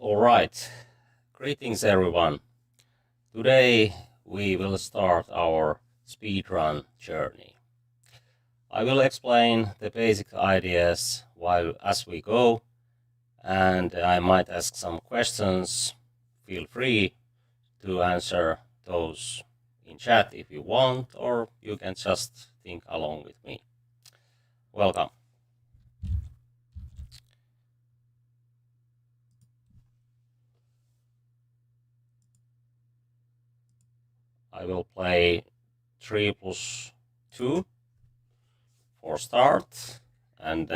Alright, greetings everyone. Today we will start our speedrun journey. I will explain the basic ideas as we go, and I might ask some questions. Feel free to answer those in chat if you want, or you can just think along with me. Welcome. I will play 3+2 for start, and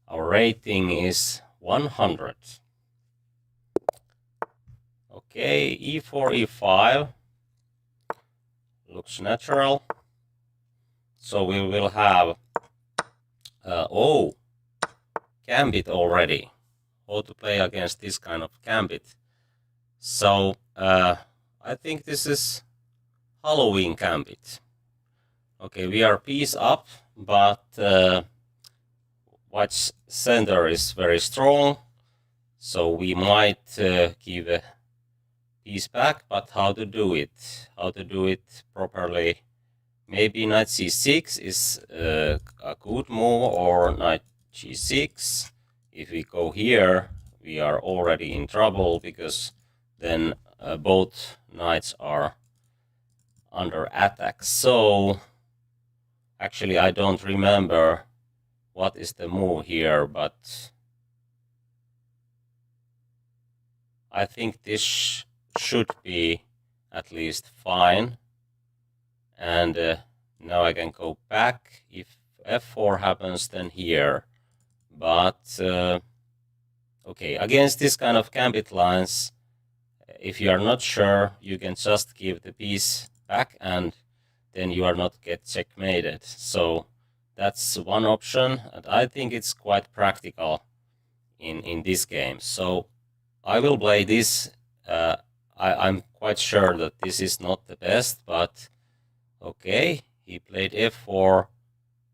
our rating is 100. Okay, e4, e5 looks natural. So we will have gambit already. How to play against this kind of gambit. So I think this is Halloween gambit. Okay, we are piece up, but white's center is very strong, so we might give a piece back, but how to do it? How to do it properly? Maybe knight c6 is a good move, or knight g6. If we go here, we are already in trouble, because then both knights are under attack. So actually I don't remember what is the move here, but I think this should be at least fine. And now I can go back. If f4 happens, then here. But okay, against this kind of gambit lines, if you are not sure, you can just give the piece back, and then you are not get checkmated. So that's one option, and I think it's quite practical in this game. So I will play this. I'm quite sure that this is not the best, but okay, he played f4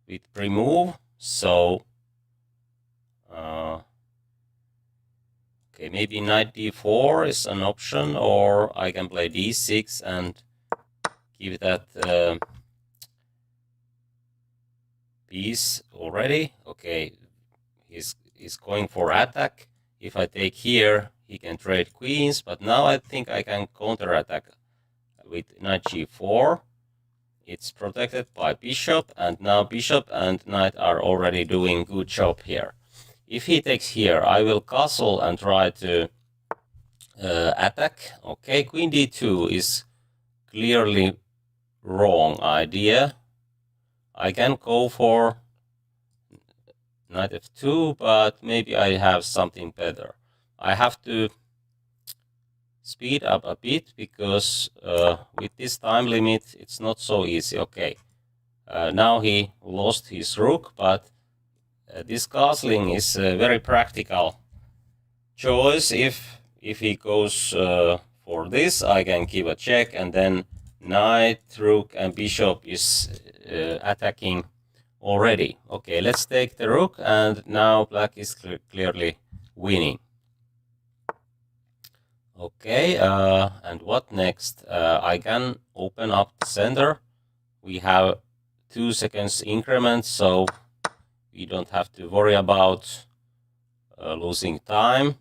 with pre-move. So okay, maybe knight d4 is an option, or I can play d6 and give that piece already. Okay, he's going for attack. If I take here, he can trade queens, but now I think I can counterattack with knight g4. It's protected by bishop, and now bishop and knight are already doing good job here. If he takes here, I will castle and try to attack. Okay, queen d2 is clearly wrong idea. I can go for knight f2, but maybe I have something better. I have to speed up a bit, because with this time limit it's not so easy. Okay, now he lost his rook, but this castling is a very practical choice. If he goes for this, I can give a check, and then knight, rook, and bishop is attacking already. Okay, let's take the rook, and now black is clearly winning. Okay, and what next? I can open up the center. We have 2 seconds increment, so we don't have to worry about losing time.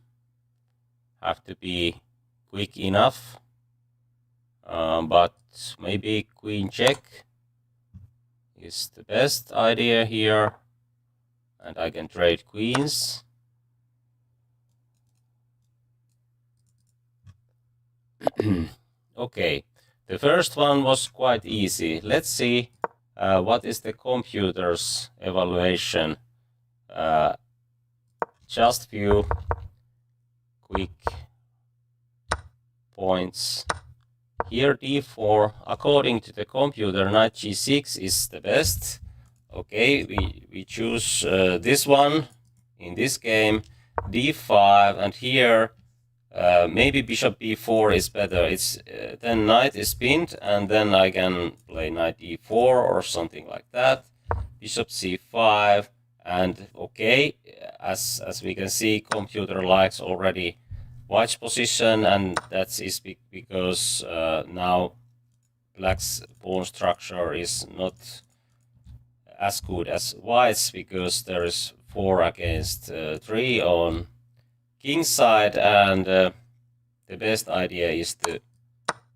Have to be quick enough. But maybe queen check is the best idea here, and I can trade queens. Okay, the first one was quite easy. Let's see what is the computer's evaluation. Just few quick points. Here d4, according to the computer, knight g6 is the best. Okay, we choose this one in this game, d5, and here maybe bishop b4 is better. It's then knight is pinned, and then I can play knight e4 or something like that. Bishop c5, and okay, as we can see, computer likes already white's position, and that is because now black's pawn structure is not as good as white's, because there is 4 against 3 on king's side, and the best idea is to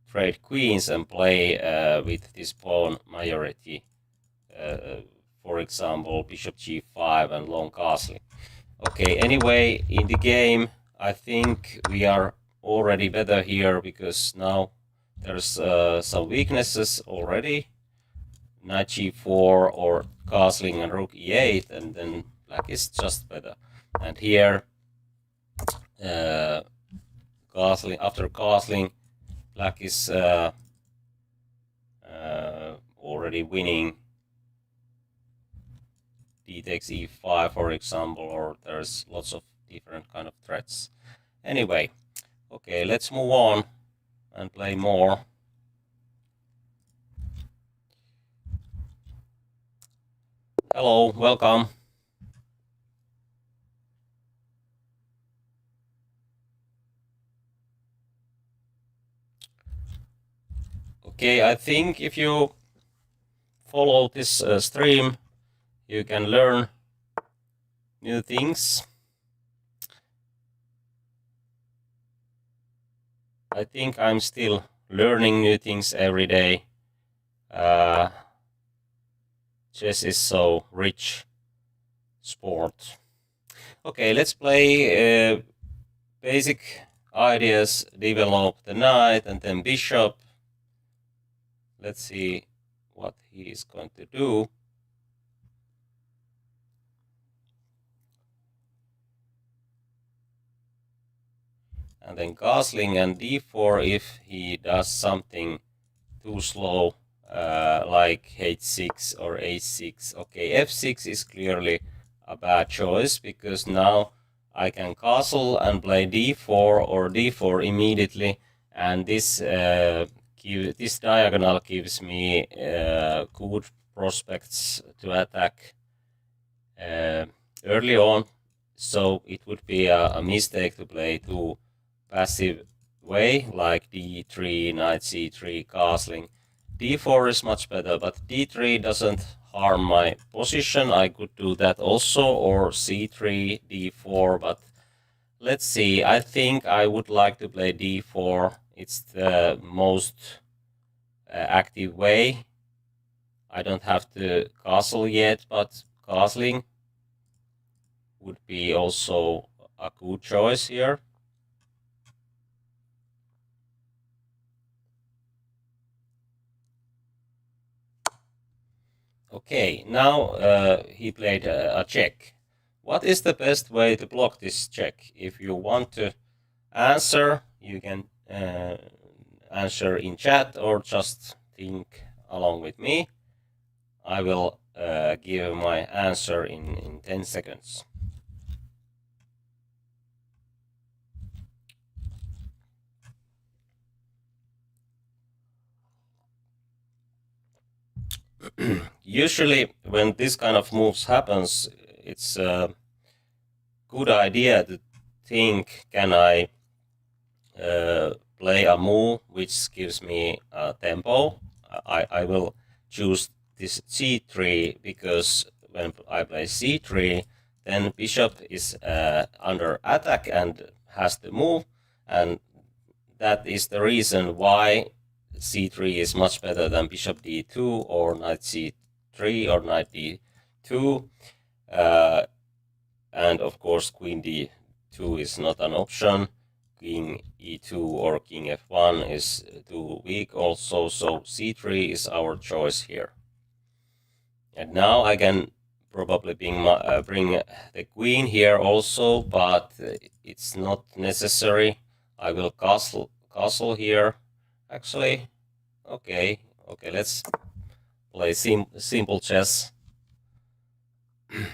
trade queens and play with this pawn majority. For example, bishop g5 and long castling. Okay, anyway, in the game, I think we are already better here, because now there's some weaknesses already. Knight g4 or castling and rook e8, and then black is just better. And here, castling, after castling, black is already winning. D takes e5, for example, or there's lots of different kind of threats. Anyway, okay, let's move on and play more. Hello, welcome. Okay, I think if you follow this stream, you can learn new things. I think I'm still learning new things every day. Chess is so rich sport. Okay, let's play basic ideas, develop the knight and then bishop. Let's see what he is going to do. And then castling and d4 if he does something too slow, like h6 or a6. Okay, f6 is clearly a bad choice, because now I can castle and play d4 or d4 immediately, and this diagonal gives me good prospects to attack early on. So it would be a mistake to play too passive way, like d3, knight c3, castling. d4 is much better, but d3 doesn't harm my position. I could do that also, or c3, d4, but let's see. I think I would like to play d4. It's the most active way. I don't have to castle yet, but castling would be also a good choice here. Okay, now he played a check. What is the best way to block this check? If you want to answer, you can answer in chat or just think along with me. I will give my answer in 10 seconds. Usually when this kind of moves happens, it's a good idea to think, can I play a move which gives me tempo? I will choose this c3, because when I play c3, then bishop is under attack and has to move, and that is the reason why c3 is much better than bishop d2 or knight c3 or knight d2, and of course queen d2 is not an option. King e2 or king f1 is too weak also, so c3 is our choice here. And now I can probably bring the queen here also, but it's not necessary. I will castle here, actually. Okay, let's play simple chess.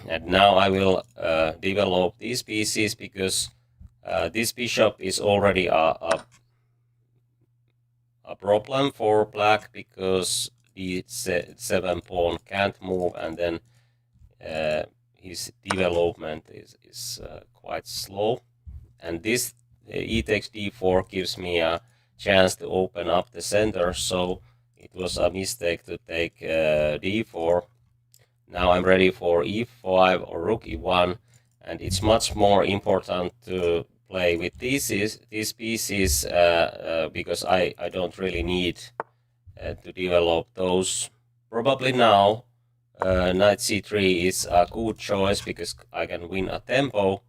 And now I will develop these pieces, because this bishop is already a problem for black, because the 7 pawn can't move, and then his development is quite slow, and this e takes d4 gives me a chance to open up the center, so it was a mistake to take d4. Now I'm ready for e5 or rook e1, and it's much more important to play with these pieces because I don't really need to develop those. Probably now knight c3 is a good choice because I can win a tempo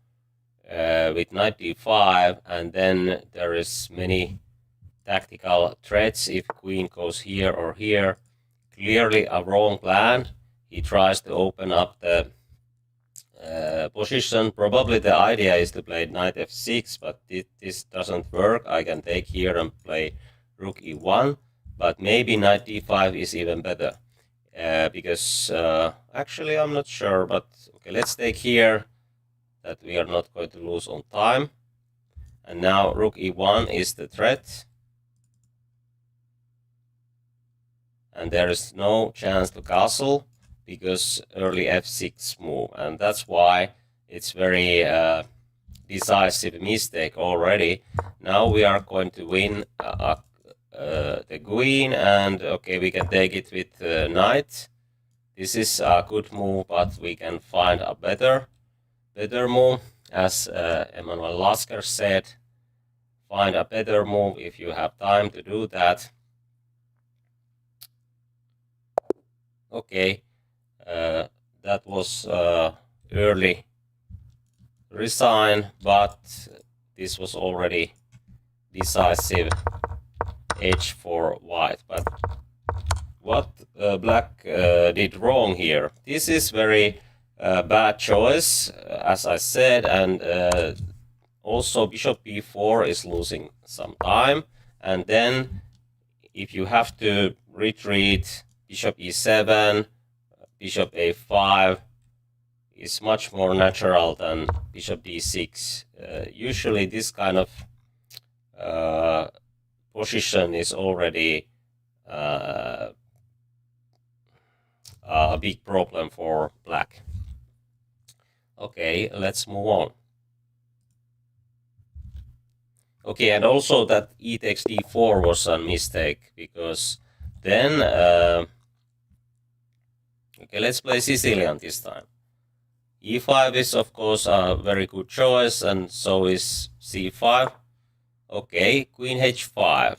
with knight d5, and then there is many tactical threats if queen goes here or here. Clearly a wrong plan. He tries to open up the position. Probably the idea is to play knight f6, but this doesn't work. I can take here and play rook e1, but maybe knight d5 is even better. Because actually I'm not sure, but okay, let's take here that we are not going to lose on time. And now rook e1 is the threat. And there is no chance to castle because early f6 move, and that's why it's very decisive mistake already. Now we are going to win the queen, and okay, we can take it with knight. This is a good move, but we can find a better move, as Emanuel Lasker said. Find a better move if you have time to do that. Okay, that was early resign, but this was already decisive edge for white. But what black did wrong here? This is very bad choice, as I said, and also bishop b4 is losing some time, and then if you have to retreat, bishop e7, bishop a5 is much more natural than bishop d6. Usually this kind of position is already a big problem for black. Okay, let's move on. Okay, and also that e takes d4 was a mistake, because then okay, let's play Sicilian this time. e5 is of course a very good choice, and so is c5. Okay, queen h5.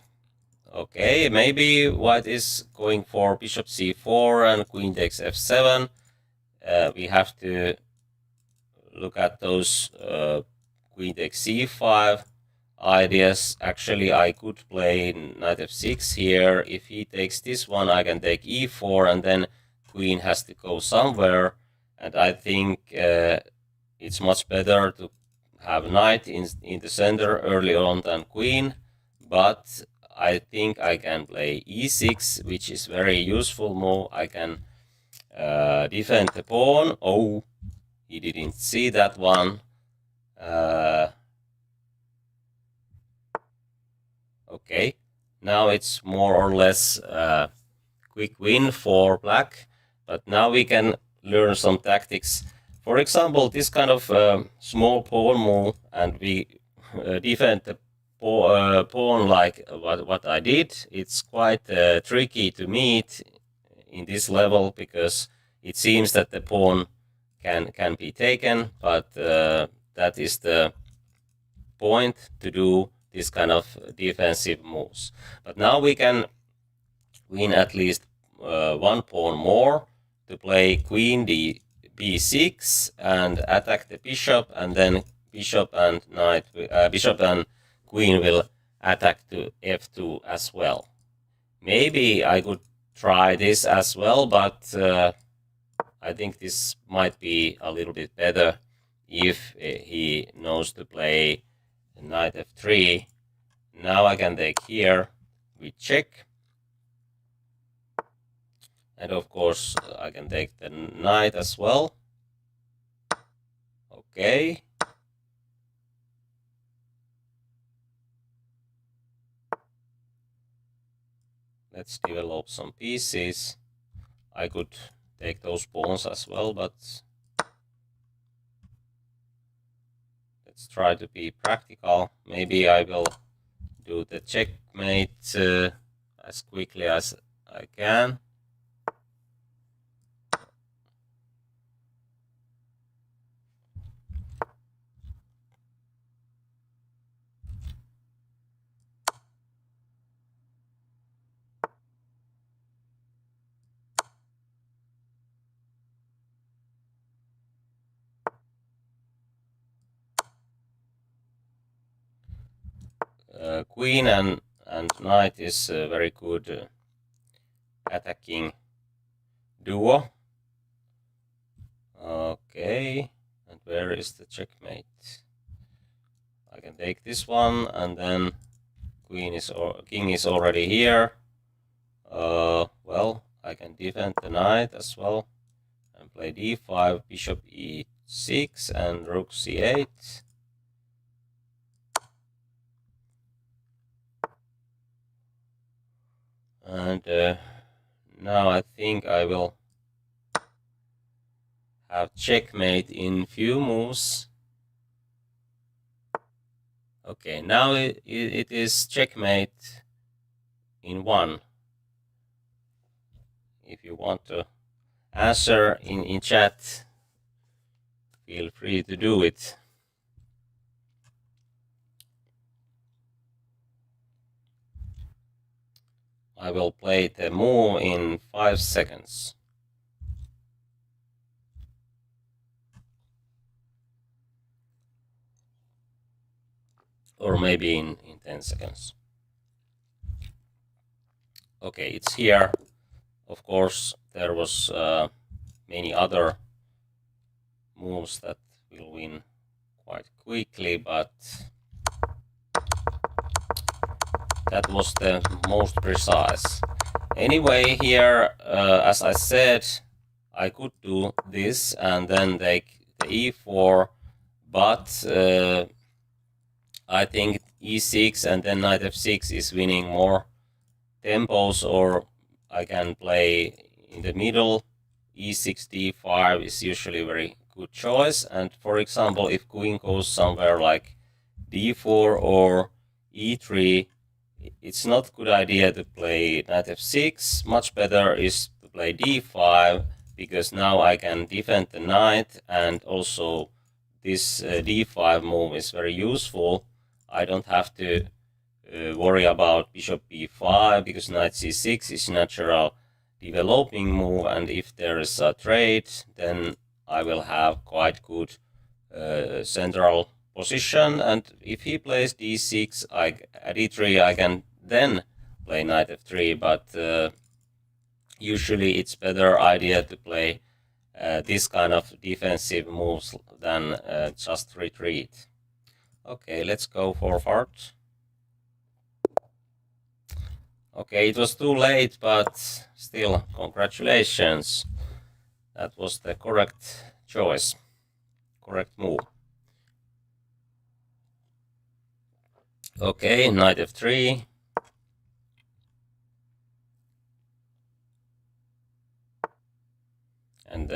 Okay, maybe white is going for bishop c4 and queen takes f7. We have to look at those queen takes c5 ideas. Actually, I could play knight f6 here. If he takes this one, I can take e4, and then queen has to go somewhere. And I think it's much better to have knight in the center early on than queen. But I think I can play e6, which is very useful move. I can defend the pawn. Oh, he didn't see that one. Okay, now it's more or less quick win for black, but now we can learn some tactics. For example, this kind of small pawn move, and we defend the pawn like what I did. It's quite tricky to meet in this level, because it seems that the pawn can be taken, but that is the point to do this kind of defensive moves. But now we can win at least one pawn more to play queen b6 and attack the bishop, and then bishop and knight, bishop and queen will attack to f2 as well. Maybe I could try this as well, but I think this might be a little bit better if he knows to play knight f3. Now I can take here, we check. And of course I can take the knight as well. Okay. Let's develop some pieces. I could take those pawns as well, but let's try to be practical. Maybe I will do the checkmate as quickly as I can. Queen and knight is a very good attacking duo. Okay, and where is the checkmate? I can take this one, and then king is already here. Well, I can defend the knight as well and play d5, bishop e6, and rook c8. And now I think I will have checkmate in few moves. Okay, now it is checkmate in one. If you want to answer in chat, feel free to do it. I will play the move in 5 seconds. Or maybe in 10 seconds. Okay, it's here. Of course, there was many other moves that will win quite quickly, but that was the most precise. Anyway, here, as I said, I could do this and then take the e4, but I think e6 and then knight f6 is winning more tempos, or I can play in the middle. e6 d5 is usually a very good choice, and for example, if queen goes somewhere like d4 or e3, it's not a good idea to play knight f6. Much better is to play d5, because now I can defend the knight, and also this d5 move is very useful. I don't have to worry about bishop b5, because knight c6 is natural developing move, and if there is a trade, then I will have quite good central position, and if he plays d6, at e3 I can then play knight f3, but usually it's better idea to play this kind of defensive moves than just retreat. Okay, let's go forward. Okay, it was too late, but still, congratulations. That was the correct choice, correct move. Okay, knight f3. And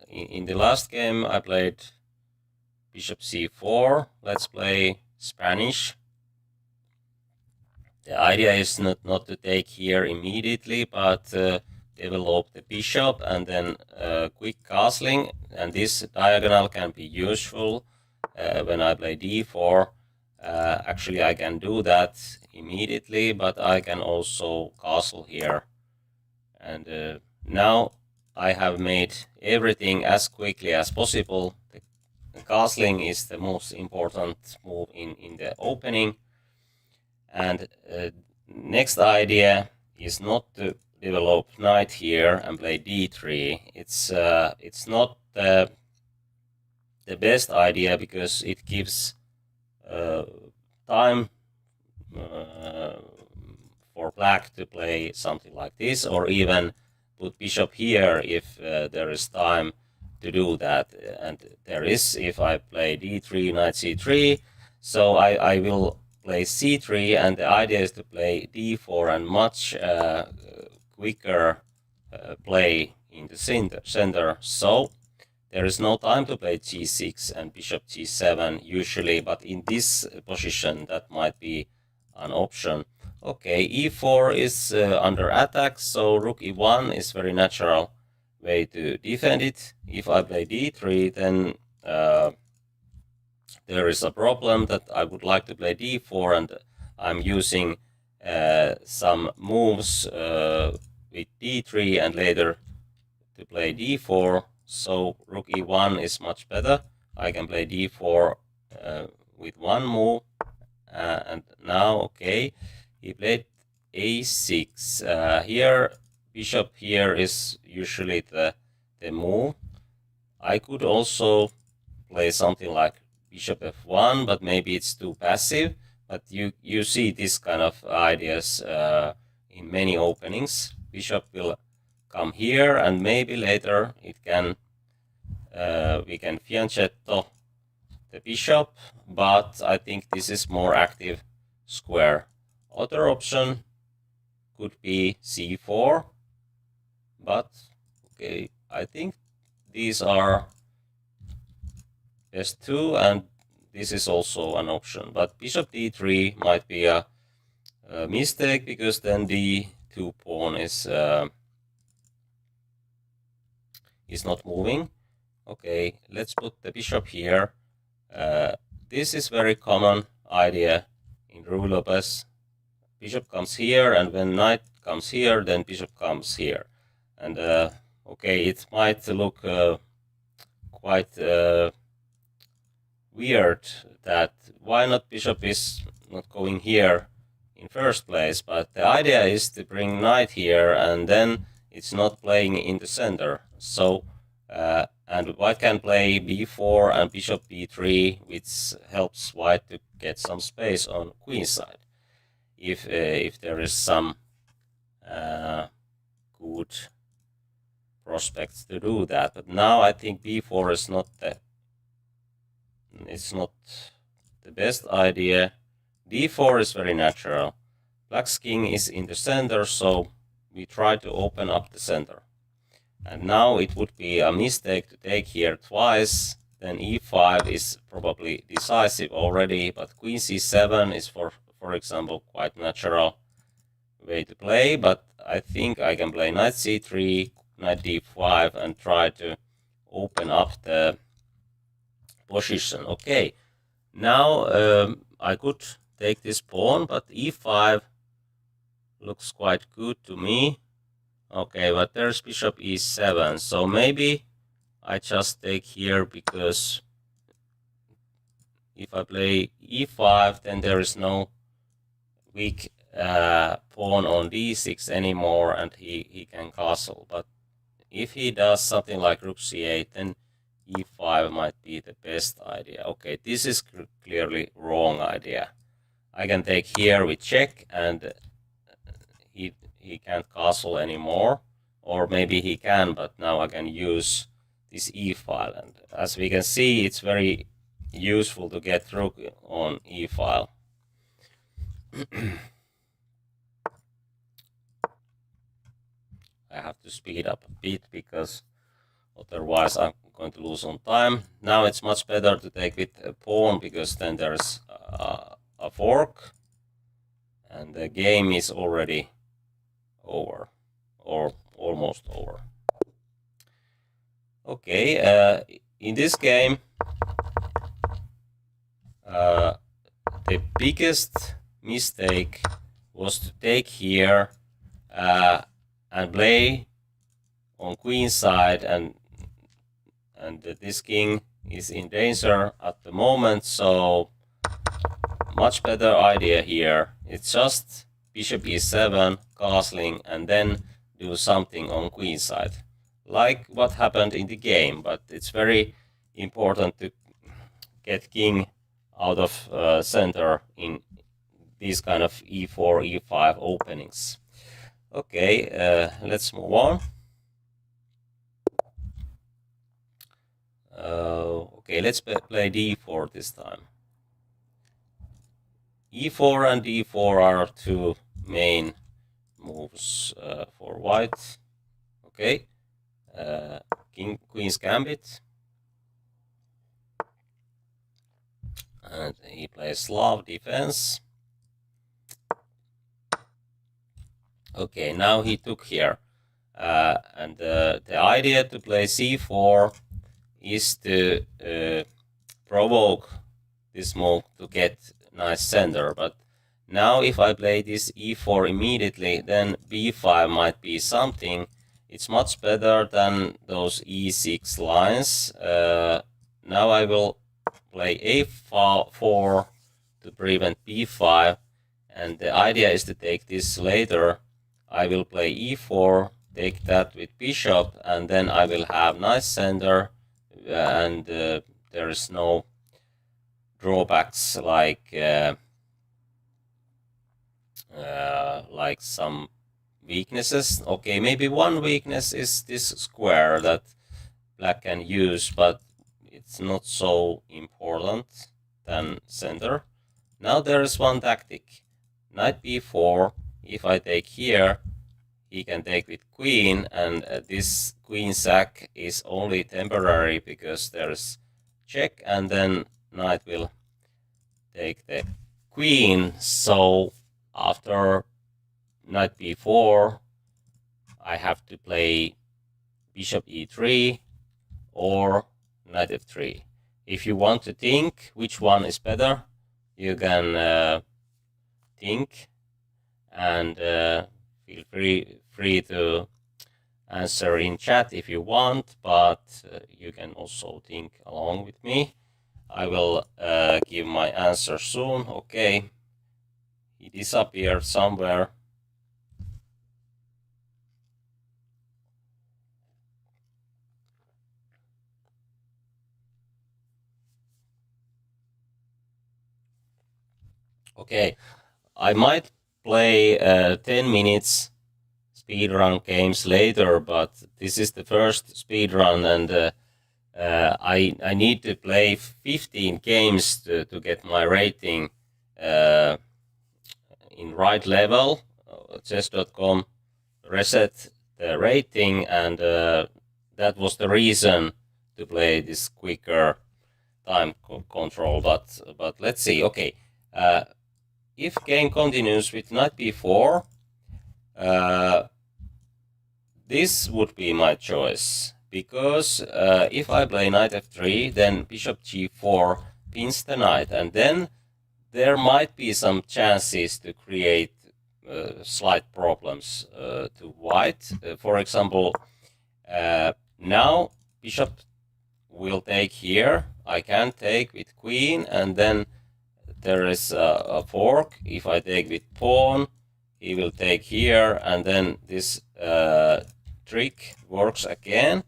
in the last game, I played bishop c4. Let's play Spanish. The idea is not to take here immediately, but develop the bishop and then quick castling. And this diagonal can be useful when I play d4. Actually, I can do that immediately, but I can also castle here. And now I have made everything as quickly as possible. The castling is the most important move in the opening. And next idea is not to develop knight here and play d3. It's not the best idea, because it gives time for black to play something like this, or even put bishop here if there is time to do that. And there is, if I play d3, knight c3, so I will play c3, and the idea is to play d4 and much quicker play in the center. So there is no time to play g6 and bishop g7 usually, but in this position that might be an option. Okay, e4 is under attack, so rook e1 is very natural way to defend it. If I play d3, then there is a problem that I would like to play d4, and I'm using some moves with d3 and later to play d4. So rook e1 is much better. I can play d4 with one move, and now okay, he played a6. Here bishop here is usually the move. I could also play something like bishop f1, but maybe it's too passive. But you see this kind of ideas in many openings. Bishop will come here, and maybe later it can we can fianchetto the bishop, but I think this is more active square. Other option could be c4, but okay, I think these are best two, and this is also an option. But bishop d3 might be a mistake, because then the d2 pawn is not moving. Okay, let's put the bishop here. This is very common idea in Ruy-Lopez. Bishop comes here, and when knight comes here, then bishop comes here. And okay, it might look quite weird that why not bishop is not going here in first place, but the idea is to bring knight here, and then it's not playing in the center. So and white can play b4 and bishop b3, which helps white to get some space on queen side, if there is some good prospects to do that. But now I think b4 is not the best idea. d4 is very natural. Black's king is in the center, so we try to open up the center. And now it would be a mistake to take here twice. Then e5 is probably decisive already, but queen c7 is for example quite natural way to play. But I think I can play knight c3, knight d5, and try to open up the position. Okay, now I could take this pawn, but e5 looks quite good to me. Okay, but there's bishop e7, so maybe I just take here, because if I play e5, then there is no weak pawn on d6 anymore, and he can castle. But if he does something like rook c8, then e5 might be the best idea. Okay, this is clearly wrong idea. I can take here with check, and he can't castle anymore, or maybe he can, but now I can use this e-file, and as we can see, it's very useful to get rook on e-file. I have to speed up a bit, because otherwise I'm going to lose on time. Now it's much better to take with a pawn, because then there's a fork, and the game is already over, or almost over. Okay, in this game, the biggest mistake was to take here and play on queen side, and this king is in danger at the moment, so much better idea here. It's just bishop e7, castling, and then do something on queen side, like what happened in the game. But it's very important to get king out of center in these kind of e4, e5 openings. Okay, let's move on. Okay, let's play d4 this time. e4 and d4 are two main moves for white. Okay, queen's gambit. And he plays Slav defense. Okay, now he took here. And the idea to play c4 is to provoke this move to get nice center. But now if I play this e4 immediately, then b5 might be something. It's much better than those e6 lines. Now I will play a4 to prevent b5, and the idea is to take this later. I will play e4, take that with bishop, and then I will have nice center, and there is no drawbacks like some weaknesses. Okay, maybe one weakness is this square that black can use, but it's not so important than center. Now there is one tactic. Knight b4, if I take here, he can take with queen, and this queen sack is only temporary because there's check, and then knight will take the queen. So after knight b4, I have to play bishop e3 or knight f3. If you want to think which one is better, you can think, and feel free to answer in chat if you want, but you can also think along with me. I will give my answer soon. Okay, he disappeared somewhere. Okay, I might play 10 minutes speedrun games later, but this is the first speedrun, and I need to play 15 games to get my rating in right level. Chess.com reset the rating, and that was the reason to play this quicker time control. But let's see. Okay, if game continues with knight b4, this would be my choice, because if I play knight f3, then bishop g4 pins the knight, and then there might be some chances to create slight problems to white. For example, now bishop will take here. I can take with queen, and then there is a fork. If I take with pawn, he will take here, and then this trick works again.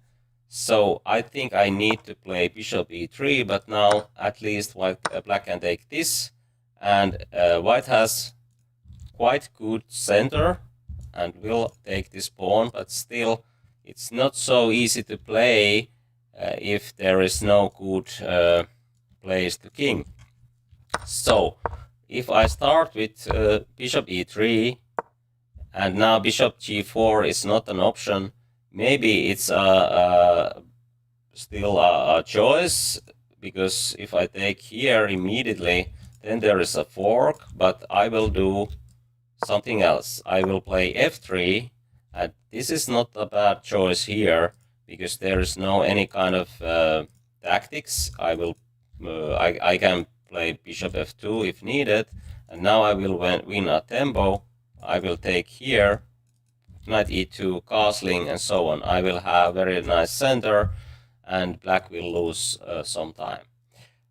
So I think I need to play bishop e3, but now at least black can take this, and white has quite good center and will take this pawn, but still it's not so easy to play if there is no good place to king. So if I start with bishop e3, and now bishop g4 is not an option, maybe it's still a choice, because if I take here immediately, then there is a fork, but I will do something else. I will play f3, and this is not a bad choice here, because there is no any kind of tactics. I can play bishop f2 if needed, and now I will win a tempo. I will take here, knight e2, castling, and so on. I will have very nice center, and black will lose some time.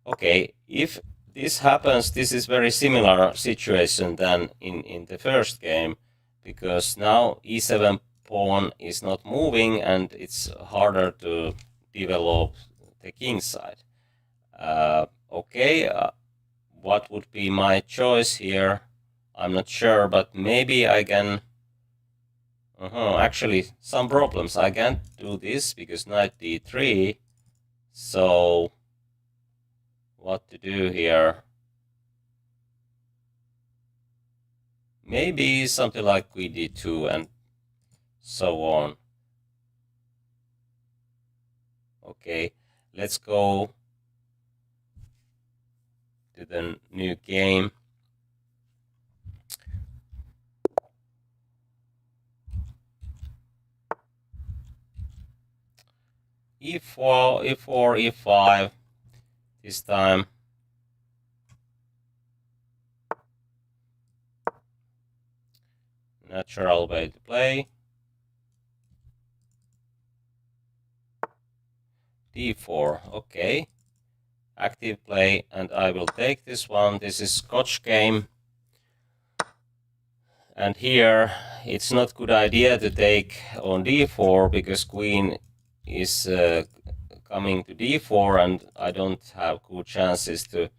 Okay, if this happens, this is very similar situation than in the first game, because now e7 pawn is not moving, and it's harder to develop the king side. Okay, what would be my choice here? I'm not sure, but maybe I can... actually, some problems. I can't do this because knight d3. So, what to do here? Maybe something like queen d2 and so on. Okay, let's go to the new game. E4, E4, E5 this time. Natural way to play. D4, okay. Active play, and I will take this one. This is Scotch game. And here it's not good idea to take on D4 because queen is coming to D4 and I don't have good chances to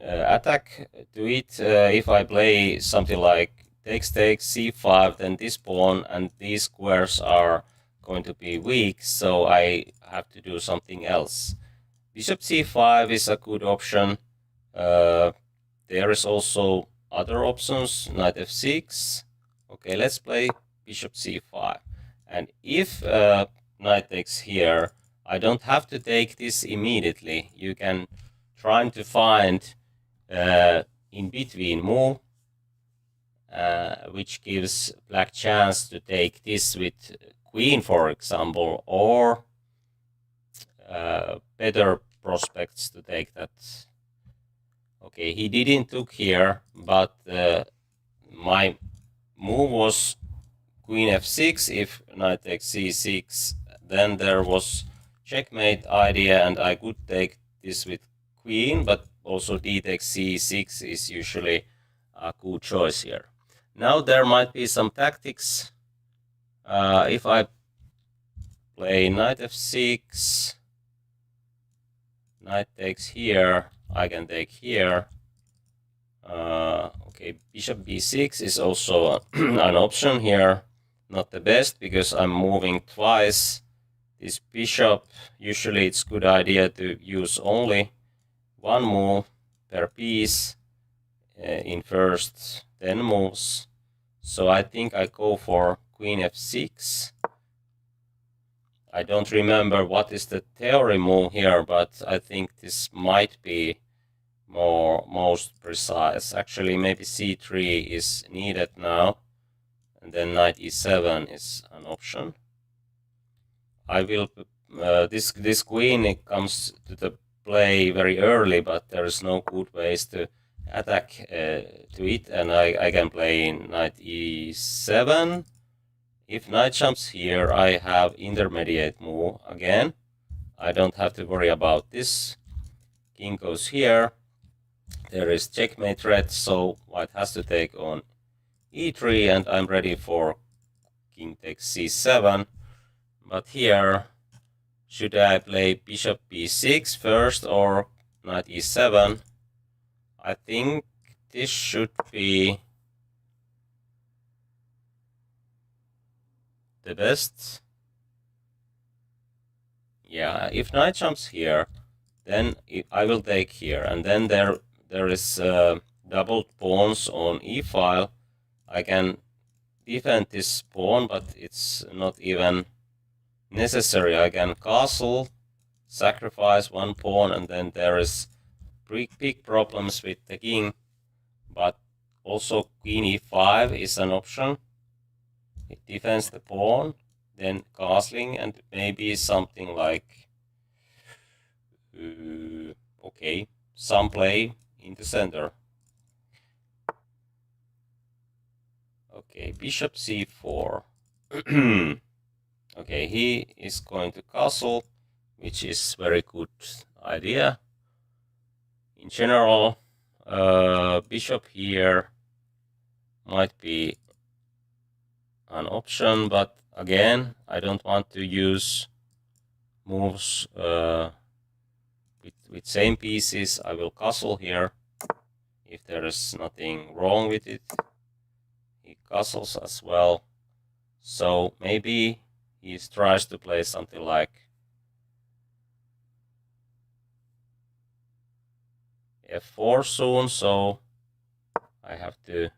attack to it. If I play something like takes C5, then this pawn and these squares are going to be weak, so I have to do something else. Bishop C5 is a good option. There is also other options, knight F6. Okay, let's play bishop C5. And if knight takes here, I don't have to take this immediately. You can try to find in between move, which gives black chance to take this with queen, for example, or better prospects to take that. Okay, he didn't took here, but my move was queen f6. If knight takes c6, then there was checkmate idea, and I could take this with queen, but also d takes c6 is usually a good choice here. Now there might be some tactics. If I play knight f6, knight takes here, I can take here. Okay, bishop b6 is also an option here. Not the best because I'm moving twice. This bishop, usually it's good idea to use only one move per piece in first 10 moves. So I think I go for queen f6. I don't remember what is the theory move here, but I think this might be most precise. Actually, maybe c3 is needed now, and then knight e7 is an option. I will this queen, it comes to the play very early, but there is no good ways to attack to it, and I can play knight e7. If knight jumps here, I have intermediate move again. I don't have to worry about this. King goes here. There is checkmate threat, so white has to take on e3, and I'm ready for king takes c7. But here, should I play bishop b6 first or knight e7? I think this should be the best. Yeah, if knight jumps here, then I will take here, and then there is doubled pawns on e-file. I can defend this pawn, but it's not even necessary. I can castle, sacrifice one pawn, and then there is big problems with the king. But also queen e5 is an option. It defends the pawn, then castling, and maybe something like okay, some play in the center. Okay, bishop c4. Okay, he is going to castle, which is very good idea. In general, bishop here might be an option, but again, I don't want to use moves with same pieces. I will castle here if there is nothing wrong with it. He castles as well, so maybe he tries to play something like f4 soon, so I have to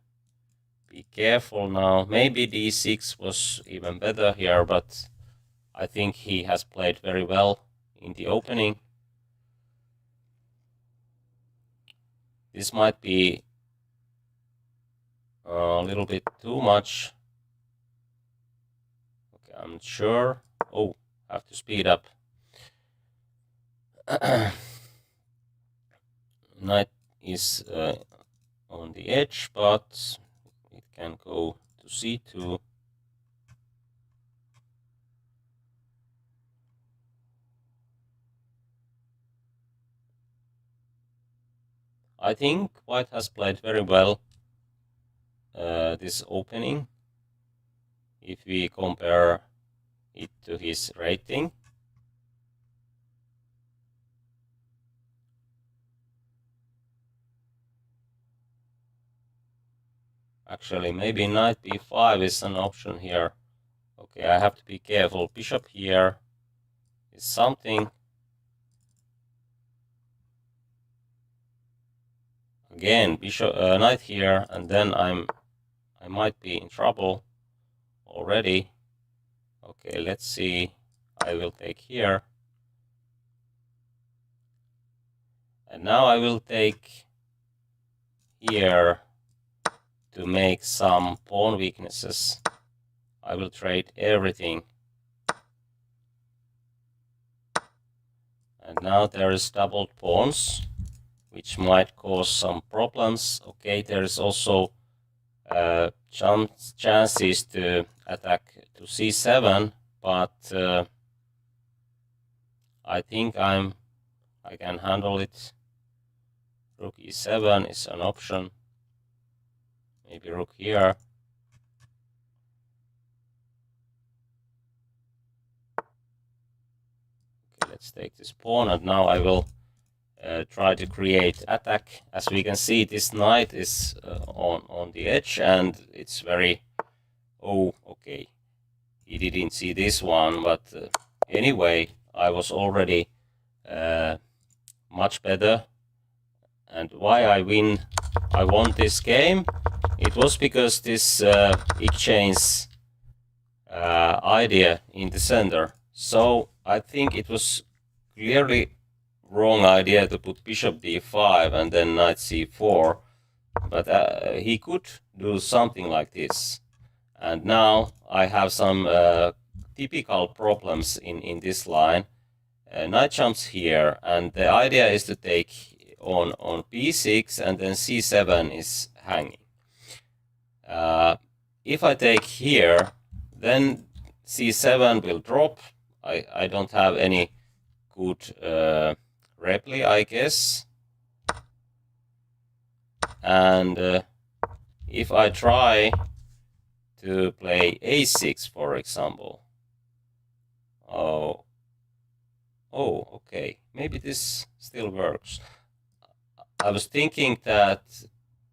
be careful now. Maybe d6 was even better here, but I think he has played very well in the opening. This might be a little bit too much. Okay, I'm not sure. Oh, I have to speed up. Knight is on the edge, but it can go to c2. I think white has played very well this opening if we compare it to his rating. Actually, maybe knight b5 is an option here. Okay, I have to be careful. Bishop here is something. Again, bishop knight here, and then I might be in trouble already. Okay, let's see. I will take here. And now I will take here to make some pawn weaknesses. I will trade everything. And now there is doubled pawns, which might cause some problems. Okay, there is also chances to attack to c7, but I think I can handle it. Rook e7 is an option. Maybe rook here. Okay, let's take this pawn, and now I will try to create attack. As we can see, this knight is on the edge, and it's very... Oh, okay. He didn't see this one, but anyway, I was already much better. And why I won this game, it was because this exchange idea in the center. So I think it was clearly wrong idea to put bishop d5 and then knight c4, but he could do something like this. And now I have some typical problems in this line. Knight jumps here, and the idea is to take on b6, and then c7 is hanging. If I take here, then c7 will drop. I don't have any good repli, I guess. And if I try to play a6, for example. Oh, okay. Maybe this still works. I was thinking that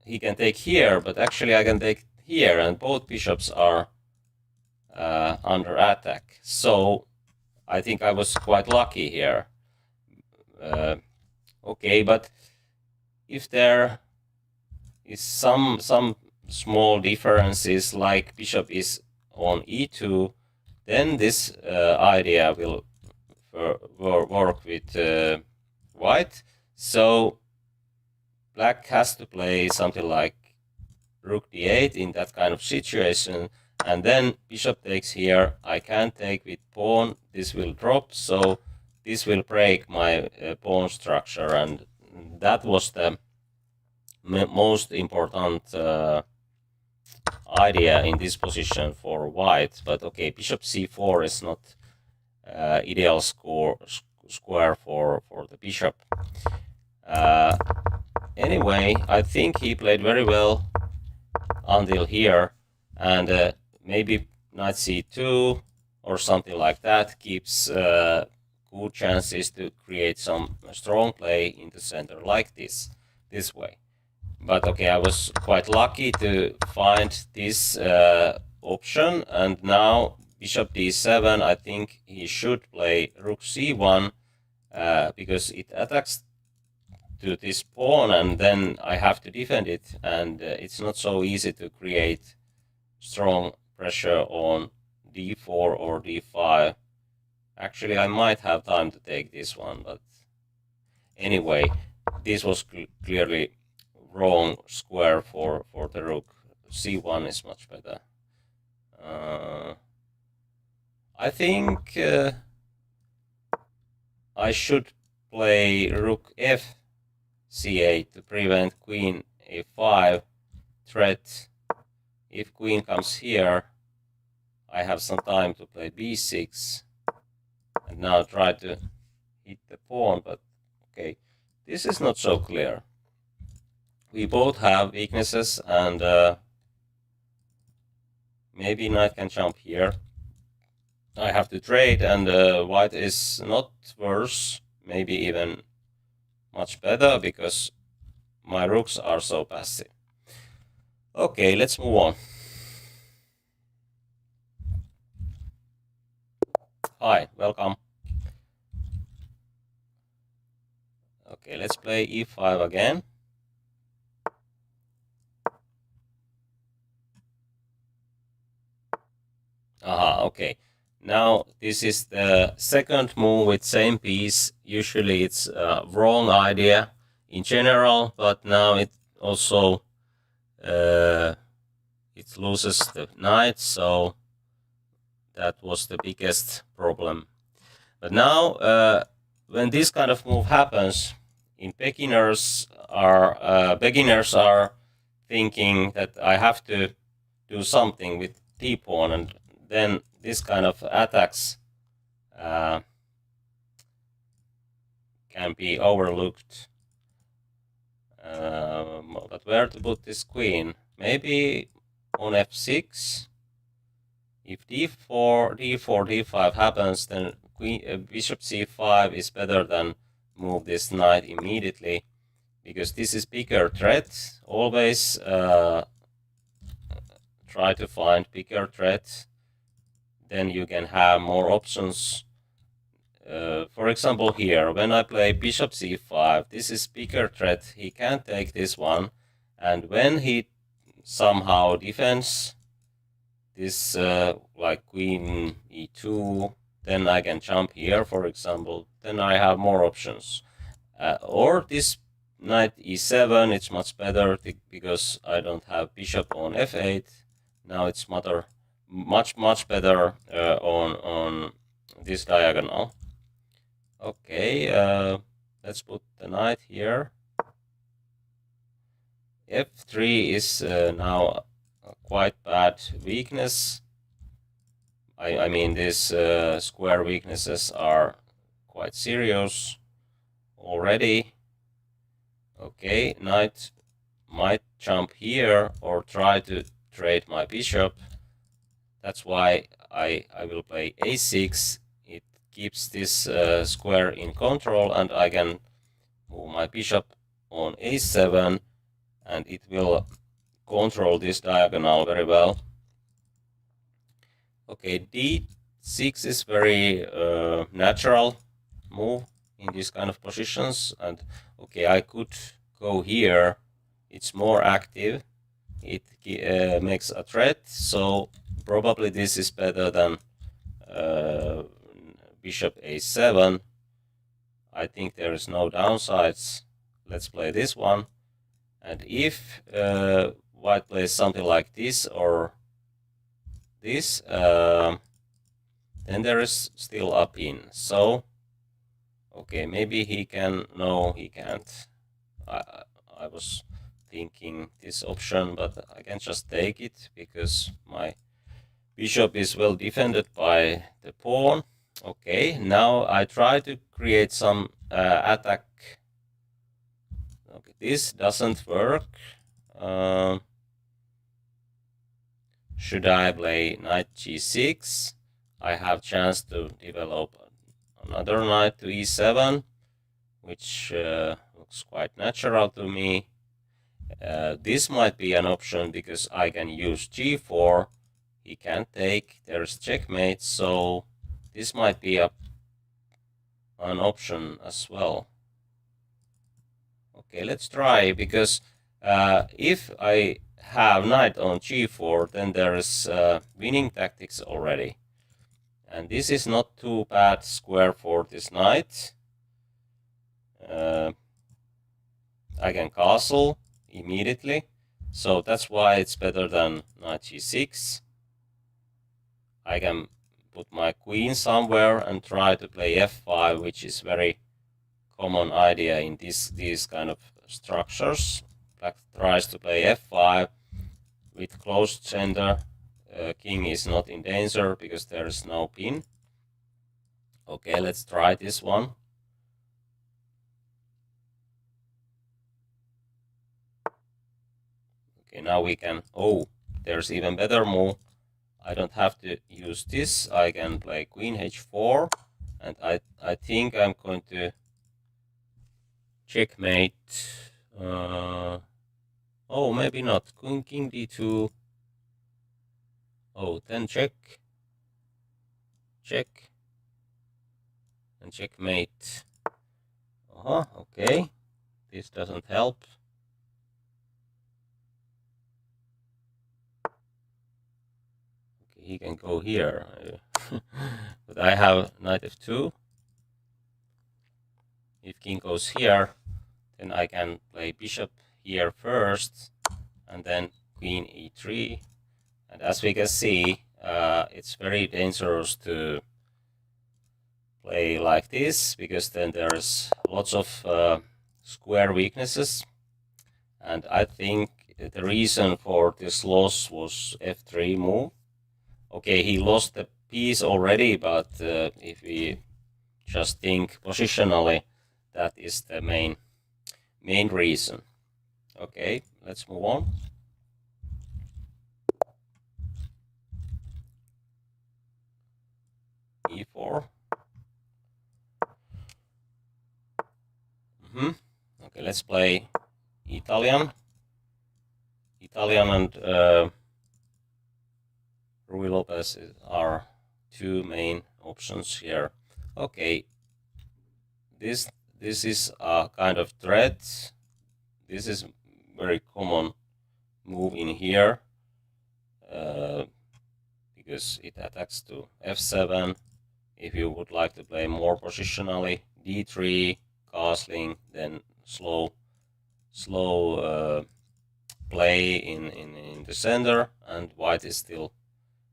he can take here, but actually I can take here, and both bishops are under attack. So I think I was quite lucky here. Okay, but if there is some small differences, like bishop is on e2, then this idea will work with white. So black has to play something like rook d8 in that kind of situation, and then bishop takes here. I can't take with pawn. This will drop, so this will break my pawn structure, and that was the most important idea in this position for white. But okay, bishop c4 is not ideal square for the bishop. Anyway, I think he played very well until here, and maybe knight c2 or something like that keeps good chances to create some strong play in the center, like this way. But okay, I was quite lucky to find this option, and now bishop d7, I think he should play rook c1 because it attacks to this pawn, and then I have to defend it, and it's not so easy to create strong pressure on d4 or d5. Actually, I might have time to take this one, but anyway, this was clearly wrong square for the rook. C1 is much better. I think I should play rook f c8 to prevent queen a5 threat. If queen comes here, I have some time to play b6 and now try to hit the pawn, but okay, this is not so clear. We both have weaknesses, and maybe knight can jump here. I have to trade, and white is not worse, maybe even much better, because my rooks are so passive. Okay, let's move on. Hi, welcome. Okay, let's play e5 again. Aha, okay. Now this is the second move with same piece. Usually it's a wrong idea in general, but now it also it loses the knight, so that was the biggest problem. But now when this kind of move happens, beginners are thinking that I have to do something with d-pawn, and then this kind of attacks can be overlooked. But where to put this queen? Maybe on f6. If d4, d5 happens, then bishop c5 is better than move this knight immediately, because this is bigger threat. Always try to find bigger threat, then you can have more options. For example, here, when I play bishop c5, this is bigger threat. He can't take this one, and when he somehow defends this, like queen e2, then I can jump here, for example. Then I have more options. Or this knight e7, it's much better because I don't have bishop on f8. Now it's much better on this diagonal. Okay, let's put the knight here. f3 is now a quite bad weakness. I mean, these square weaknesses are quite serious already. Okay, knight might jump here or try to trade my bishop. That's why I will play a6. It keeps this square in control, and I can move my bishop on a7, and it will control this diagonal very well. Okay, d6 is very natural move in these kind of positions, and okay, I could go here. It's more active. It makes a threat, so probably this is better than bishop a7. I think there is no downsides. Let's play this one, and if white plays something like this or this, then there is still a pin. So okay, maybe he can. No, he can't. I was thinking this option, but I can just take it because my bishop is well defended by the pawn. Okay, now I try to create some attack. Okay, this doesn't work. Should I play knight g6? I have chance to develop another knight to e7, which looks quite natural to me. This might be an option because I can use g4. He can't take. There's checkmate, so this might be an option as well. Okay, let's try, because if I have knight on g4, then there is winning tactics already. And this is not too bad square for this knight. I can castle. immediately. So that's why it's better than knight g6. I can put my queen somewhere and try to play f5, which is very common idea in these kind of structures. Black tries to play f5 with closed center. King is not in danger because there is no pin. Okay, let's try this one. Okay, now we can, oh, there's even better move. I don't have to use this. I can play queen h4, and I think I'm going to checkmate. Oh, maybe not. Queen king d2. Oh, then check, and checkmate. Okay. This doesn't help. Okay, he can go here. But I have knight f2. If king goes here, then I can play bishop here first, and then queen e3. And as we can see, it's very dangerous to play like this, because then there's lots of square weaknesses. And I think the reason for this loss was f3 move. Okay, he lost the piece already, but if we just think positionally, that is the main reason. Okay, let's move on. e4. Okay, let's play Italian. Italian and Ruy Lopez are two main options here. Okay, this is a kind of threat. This is very common move in here, because it attacks to f7. If you would like to play more positionally, d3, castling, then slow play in the center, and white is still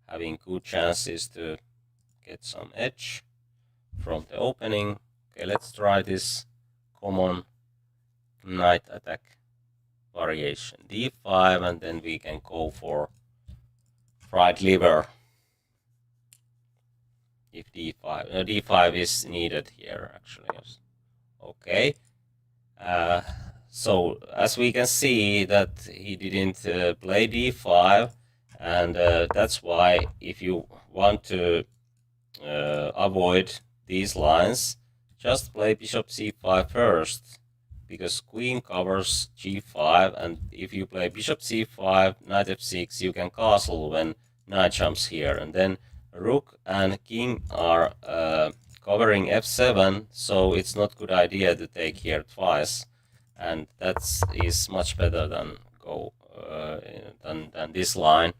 having good chances to get some edge from the opening. Okay, let's try this common knight attack variation, d5, and then we can go for right liver if d5. D5 is needed here, actually. Yes. Okay. So as we can see that he didn't play d5, and that's why if you want to avoid these lines, just play bishop c5 first, because queen covers g5, and if you play bishop c5, knight f6, you can castle when knight jumps here, and then rook and king are covering f7, so it's not good idea to take here twice, and that is much better than go than this line.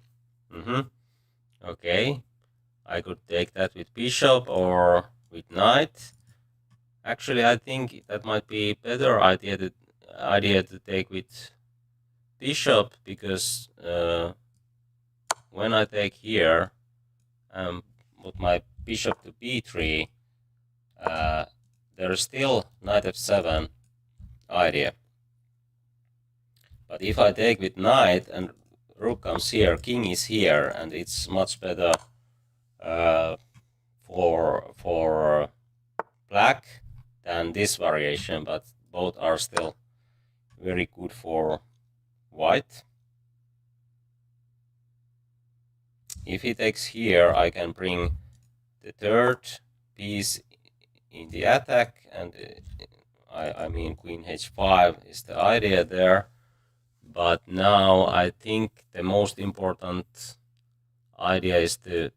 Okay, I could take that with bishop or with knight. Actually, I think that might be better idea to take with bishop, because when I take here and put my bishop to b3, there is still knight f7 idea. But if I take with knight and rook comes here, king is here, and it's much better for black than this variation, but both are still very good for white. If he takes here, I can bring the third piece in the attack, and I mean queen h5 is the idea there. But now I think the most important idea is to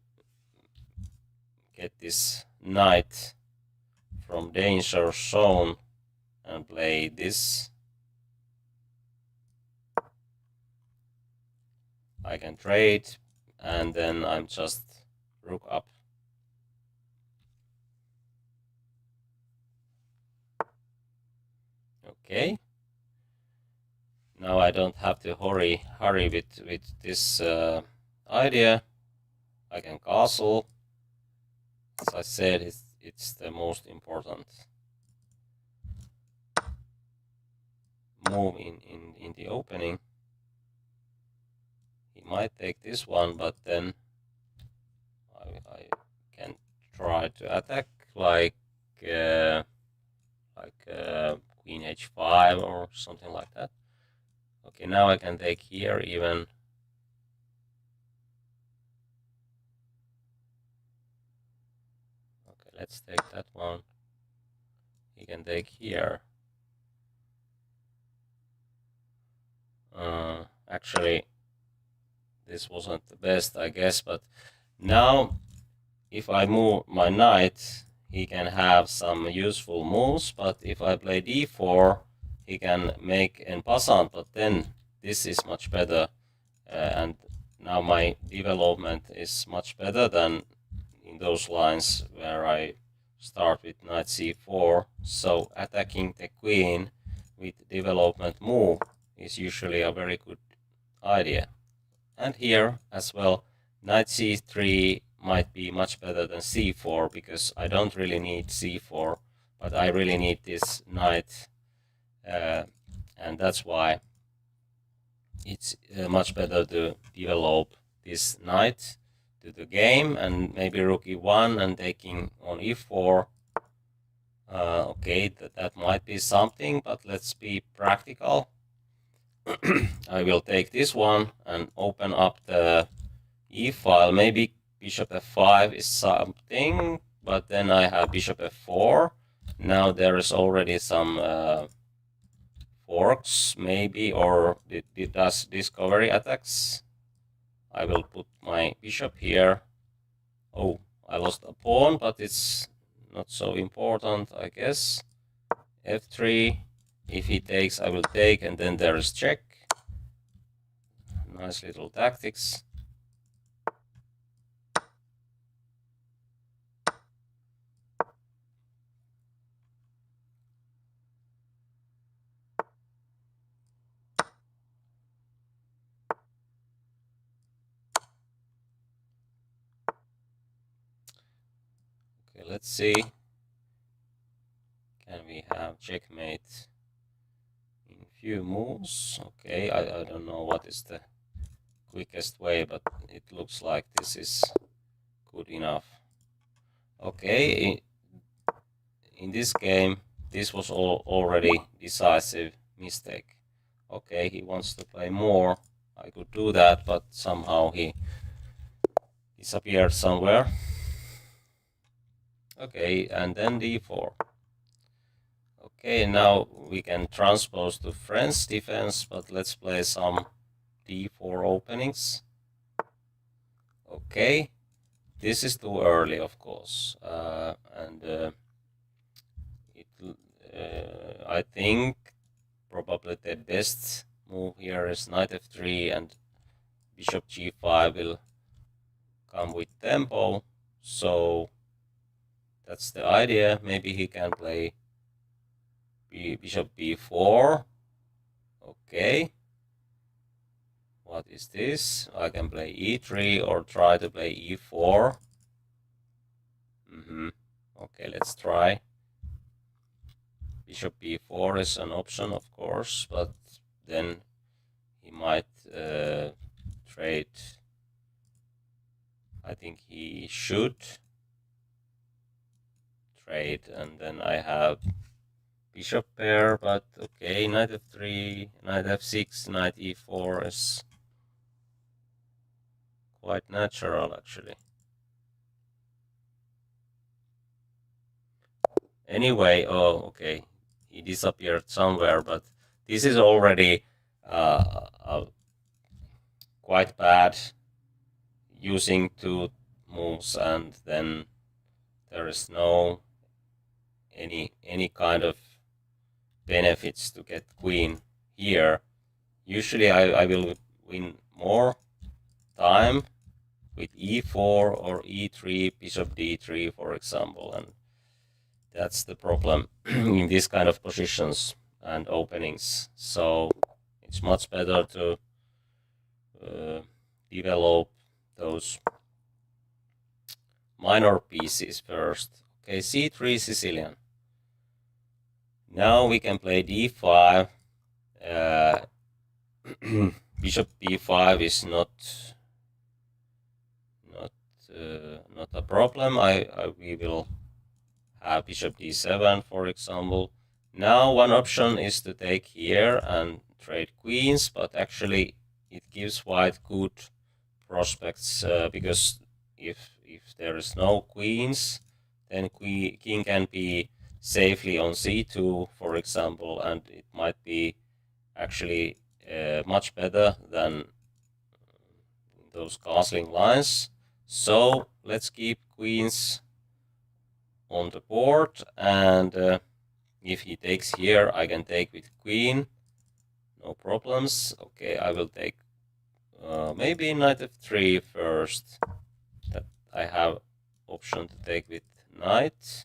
get this knight from danger zone and play this. I can trade, and then I'm just rook up. Okay. now I don't have to hurry with this idea. I can castle. As I said, it's the most important move in the opening. He might take this one, but then I can try to attack like queen h5 or something like that. Okay, now I can take here even. Okay, let's take that one. He can take here. Actually, this wasn't the best, I guess, but now if I move my knight, he can have some useful moves, but if I play d4, he can make en passant, but then this is much better, and now my development is much better than in those lines where I start with knight c4, so attacking the queen with development move is usually a very good idea. And here as well, knight c3 might be much better than c4, because I don't really need c4, but I really need this knight, and that's why it's much better to develop this knight to the game, and maybe rook e1 and taking on e4. Okay, that might be something, but let's be practical. I will take this one and open up the e-file. Maybe bishop f5 is something, but then I have bishop f4. Now there is already some forks, maybe, or it does discovery attacks. I will put my bishop here. Oh, I lost a pawn, but it's not so important, I guess. f3. If he takes, I will take, and then there is check. Nice little tactics. Okay, let's see. Can we have checkmate in few moves? Okay, I don't know what is the quickest way, but it looks like this is good enough. Okay, in this game, this was already decisive mistake. Okay, he wants to play more. I could do that, but somehow he disappeared somewhere. Okay, and then d4. Okay, now we can transpose to French defense, but let's play some d4 openings. Okay, this is too early, of course, I think probably the best move here is knight f3, and bishop g5 will come with tempo, so that's the idea. Maybe he can play bishop b4. Okay, what is this? I can play e3 or try to play e4. Okay, let's try. Bishop b4 is an option, of course, but then he might trade. I think he should trade, and then I have bishop pair, but okay, knight f3, knight f6, knight e4 is quite natural, actually. Anyway, oh, okay, he disappeared somewhere, but this is already quite bad, using two moves, and then there is no any kind of benefits to get queen here. Usually I will win more time with e4 or e3, bishop d3, for example, and that's the problem in this kind of positions and openings. So It's much better to develop those minor pieces first. Okay, c3 Sicilian. Now we can play d5. Bishop b5 is not a problem. We will have bishop d7, for example. Now one option is to take here and trade queens, but actually it gives white good prospects because if there is no queens, then king can be safely on c2, for example, and it might be actually much better than those castling lines. So let's keep queens on the board, and if he takes here, I can take with queen, no problems. Okay, I will take maybe knight f3 first. That I have option to take with knight.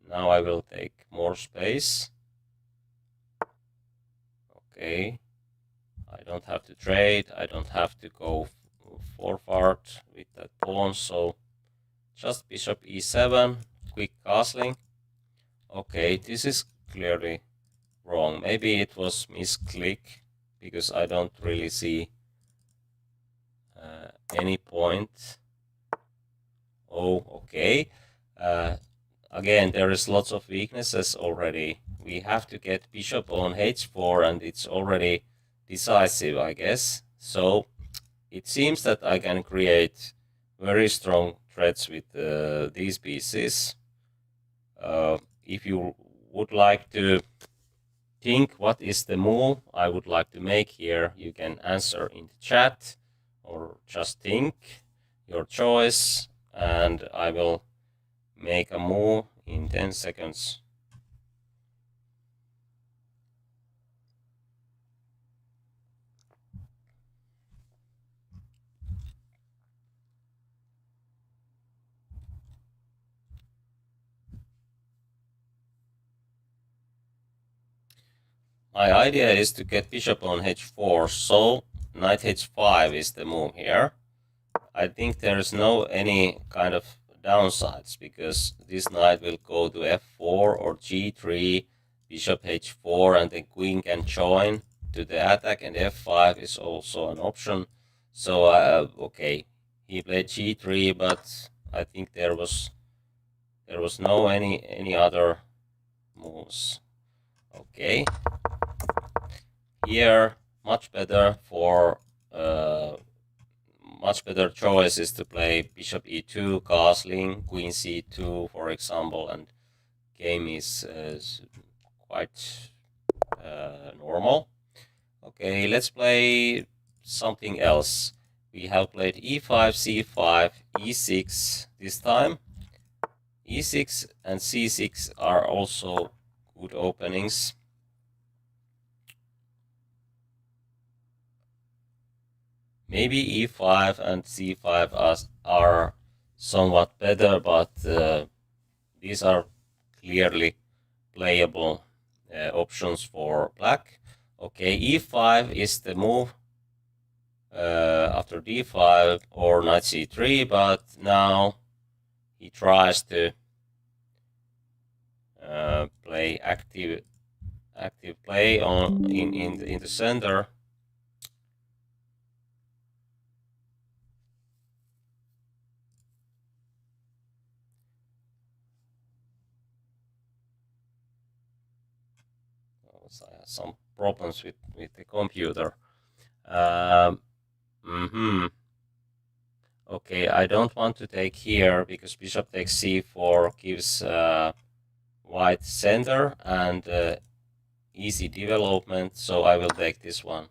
Now I will take more space. Okay, I don't have to trade. I don't have to go forward with that pawn. So just bishop e7, quick castling. Okay, this is clearly wrong. Maybe it was misclick because I don't really see any point. Oh, okay. Again, there is lots of weaknesses already. We have to get bishop on h4, and it's already decisive, I guess. So it seems that I can create very strong threats with these pieces. If you would like to think what is the move I would like to make here, you can answer in the chat or just think your choice, and I will make a move in 10 seconds. My idea is to get bishop on h4, so knight h5 is the move here. I think there is no any kind of downsides because this knight will go to f4 or g3, bishop h4, and the queen can join to the attack, and f5 is also an option. So okay, he played g3, but I think there was no any other moves. Okay, here much better for much better choice is to play bishop e2, castling, queen c2, for example, and game is quite normal. Okay, let's play something else. We have played e5, c5, e6 this time. e6 and c6 are also good openings. Maybe e5 and c5 are somewhat better, but these are clearly playable options for black. Okay, e5 is the move after d5 or knight c3, but now he tries to play active play on in the center. I have some problems with the computer. Okay, I don't want to take here because bishop takes c4 gives white center and easy development, so I will take this one.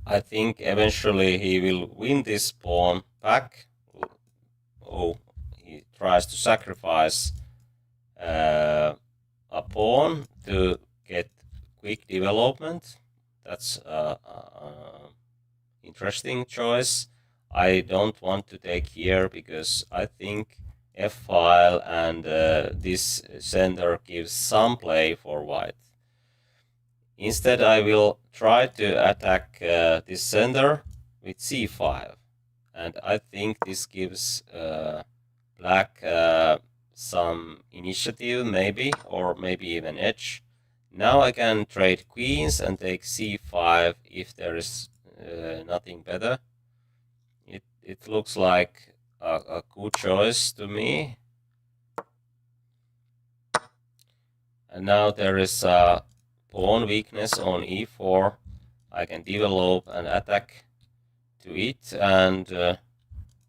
I think eventually he will win this pawn back. Oh, he tries to sacrifice a pawn to get quick development. That's interesting choice. I don't want to take here because I think f-file, and this center gives some play for white. Instead, I will try to attack this center with c5, and I think this gives black some initiative, maybe, or maybe even edge. Now I can trade queens and take c5 if there is nothing better. It looks like a good choice to me. And now there is a pawn weakness on e4. I can develop and attack to it, and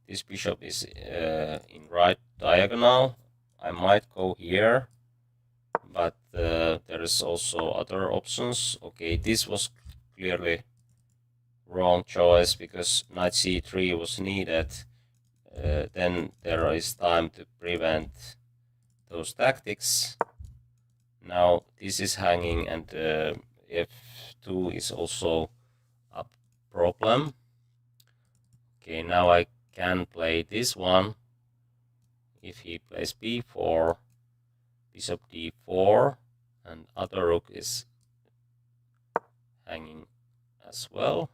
this bishop is in right diagonal. I might go here, but there is also other options. Okay, this was clearly wrong choice because knight c3 was needed. Then there is time to prevent those tactics. Now this is hanging, and f2 is also a problem. Okay, now I can play this one. If he plays b4, bishop d4, and other rook is hanging as well.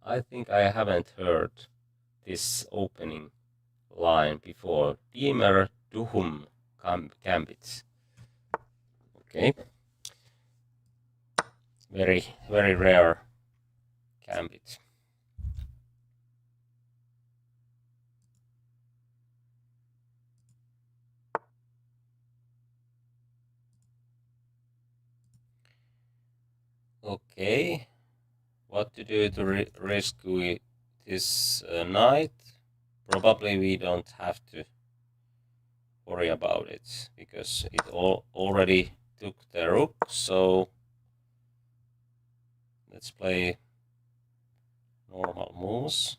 I think I haven't heard this opening line before. Dimer duhum gambit. Okay. Very, very rare gambit. Okay. What to do to rescue this knight? Probably we don't have to worry about it because it already took the rook. So let's play normal moves.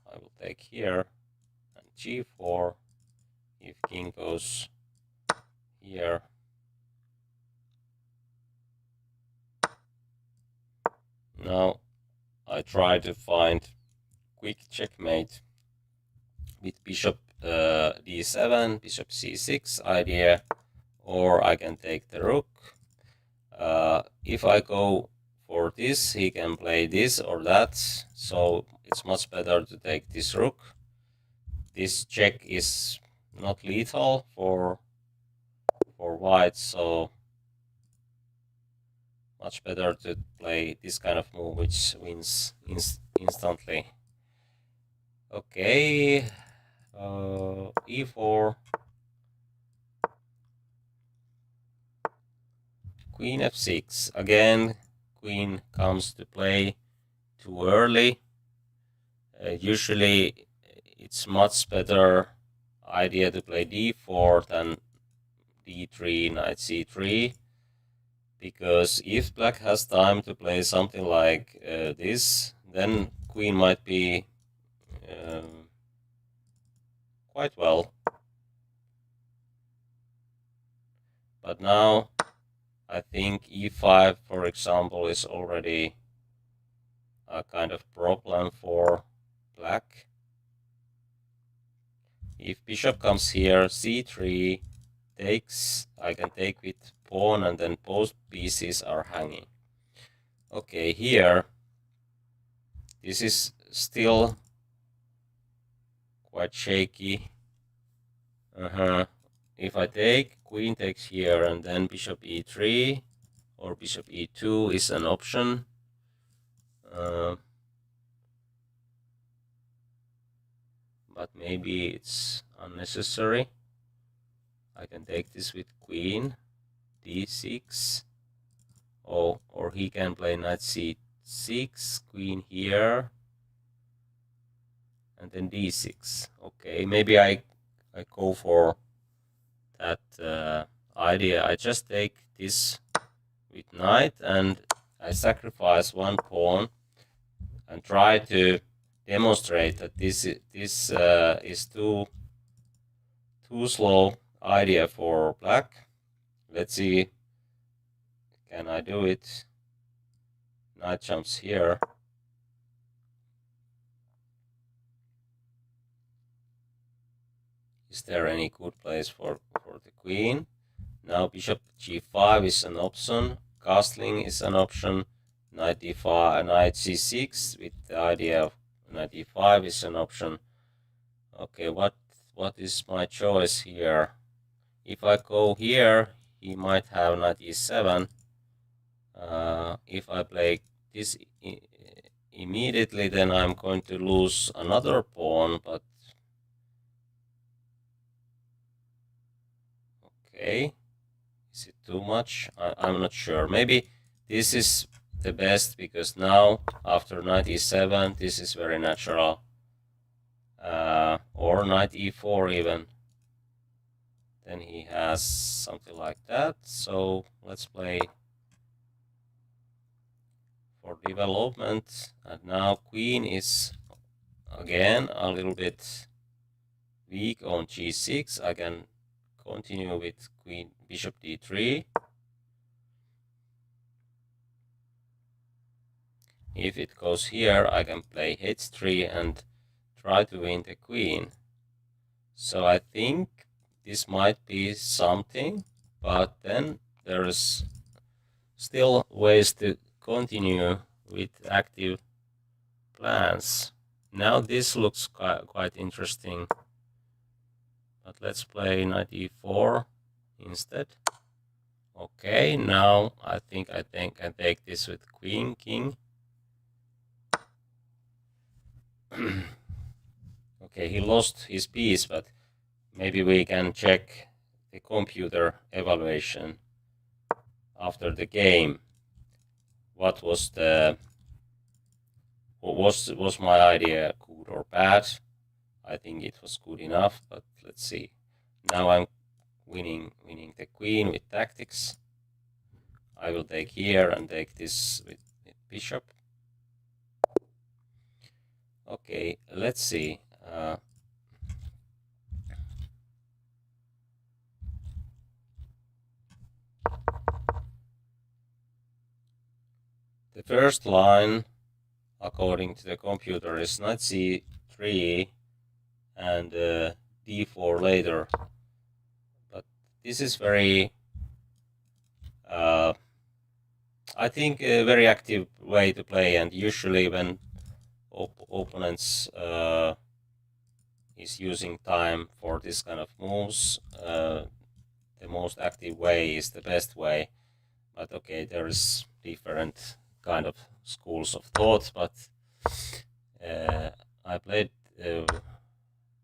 I will take here and g4. If king goes here, now I try to find quick checkmate with bishop d7, bishop c6 idea, or I can take the rook. If I go for this, he can play this or that, so it's much better to take this rook. This check is not lethal for white, so much better to play this kind of move, which wins instantly. Okay, e4, queen f6. Again, queen comes to play too early. Usually, it's much better idea to play d4 than d3, knight c3. Because if black has time to play something like this, then queen might be quite well. But now I think e5, for example, is already a kind of problem for black. If bishop comes here, c3 takes, I can take with pawn, and then both pieces are hanging. Okay, here, this is still quite shaky. If I take, queen takes here, and then bishop e3 or bishop e2 is an option. But maybe it's unnecessary. I can take this with queen, d6. Oh, or he can play knight c6, queen here, and then d6. Okay, maybe I go for that idea. I just take this with knight, and I sacrifice one pawn and try to demonstrate that this is too slow idea for black. Let's see, can I do it? Knight jumps here. Is there any good place for the queen? Now bishop g5 is an option. Castling is an option. Knight d5, knight c6 with the idea of knight d5 is an option. Okay, what is my choice here? If I go here, he might have knight e7. If I play this immediately, then I'm going to lose another pawn, but okay. Is it too much? I'm not sure. Maybe this is the best because now after knight e7, this is very natural. Or knight e4 even. Then he has something like that. So let's play for development. And now queen is again a little bit weak on g6. I can continue with queen bishop d3. If it goes here, I can play h3 and try to win the queen. So I think this might be something, but then there's still ways to continue with active plans. Now this looks quite interesting, but let's play knight e4 instead. Okay, now I think I can take this with queen, king. Okay, he lost his piece, but maybe we can check the computer evaluation after the game. What was my idea good or bad? I think it was good enough, but let's see. Now I'm winning the queen with tactics. I will take here and take this with bishop. Okay, let's see. The first line, according to the computer, is knight c3 and d4 later. But this is very, I think, a very active way to play, and usually when opponents is using time for this kind of moves, the most active way is the best way. But okay, there is different kind of schools of thought, but I played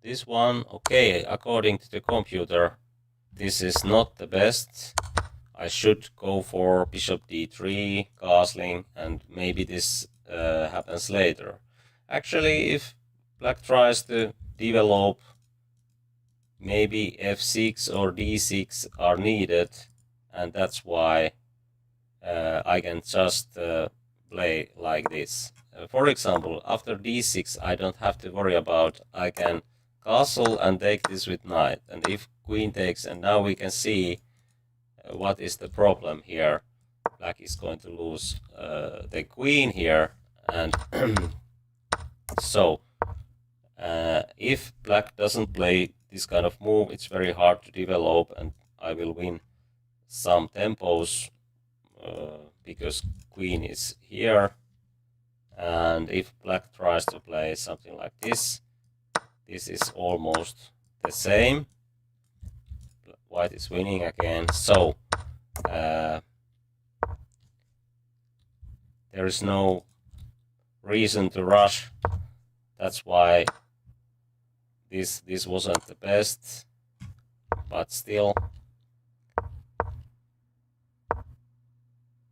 this one. Okay, according to the computer, this is not the best. I should go for bishop d3, castling, and maybe this happens later. Actually, if black tries to develop, maybe f6 or d6 are needed, and that's why I can just play like this. For example, after d6, I don't have to worry about, I can castle and take this with knight, and if queen takes, and now we can see what is the problem here. Black is going to lose the queen here, and so if black doesn't play this kind of move, it's very hard to develop, and I will win some tempos because queen is here. And if black tries to play something like this, this is almost the same. White is winning again. So there is no reason to rush. That's why this wasn't the best, but still.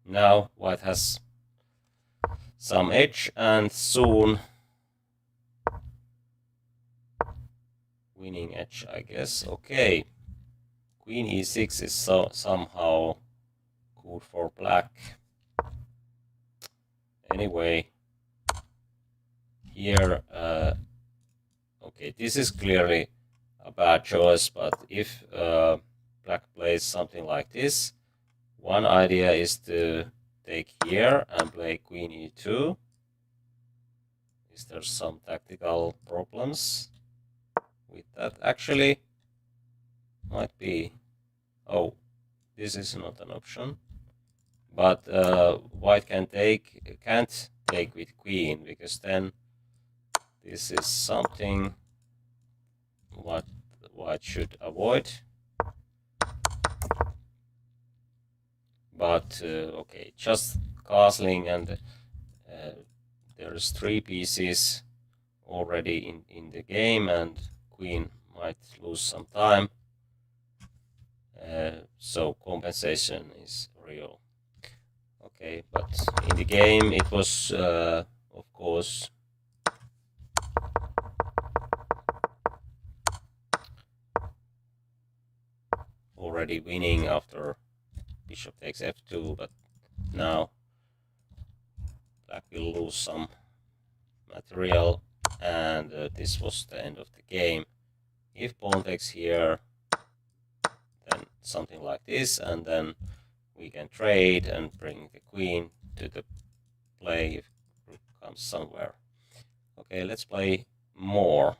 Now white has some edge, and soon winning edge, I guess. Okay, queen e6 is somehow good for black. Anyway, here, okay, this is clearly a bad choice, but if black plays something like this, one idea is to take here and play queen e2. Is there some tactical problems with that? Actually, might be. Oh, this is not an option. But white can't take with queen, because then this is something what white should avoid. But okay, just castling, and there's 3 pieces already in the game, and queen might lose some time. So compensation is real. Okay, but in the game it was, of course, already winning after bishop takes f2, but now black will lose some material, and this was the end of the game. If pawn takes here, then something like this, and then we can trade and bring the queen to the play if rook comes somewhere. Okay, let's play more.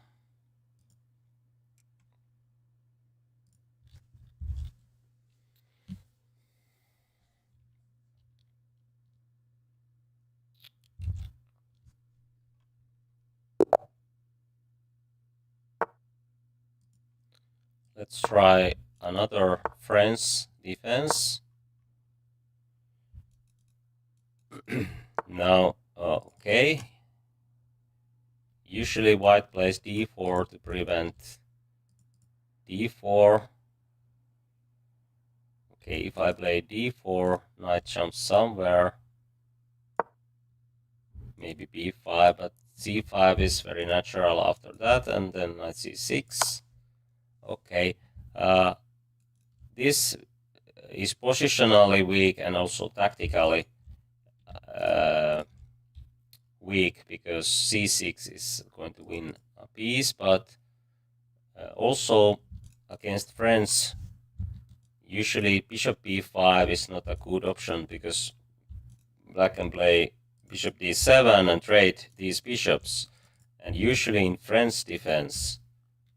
Let's try another French defense. Now, okay. Usually white plays d4 to prevent d4. Okay, if I play d4, knight jumps somewhere. Maybe b5, but c5 is very natural after that, and then knight c6. Okay, this is positionally weak and also tactically weak, because c6 is going to win a piece, but also against French, usually bishop b5 is not a good option, because black can play bishop d7 and trade these bishops, and usually in French defense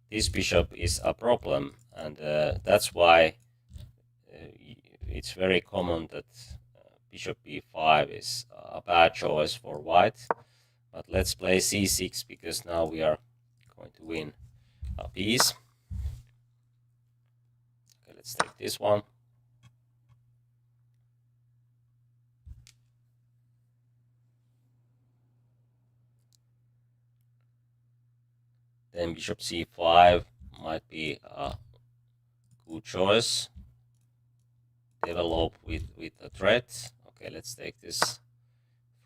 this bishop is a problem, and that's why it's very common that bishop b5 is a bad choice for white. But let's play c6, because now we are going to win a piece. Okay, let's take this one. Then bishop c5 might be a good choice. Develop with a threat. Okay, let's take this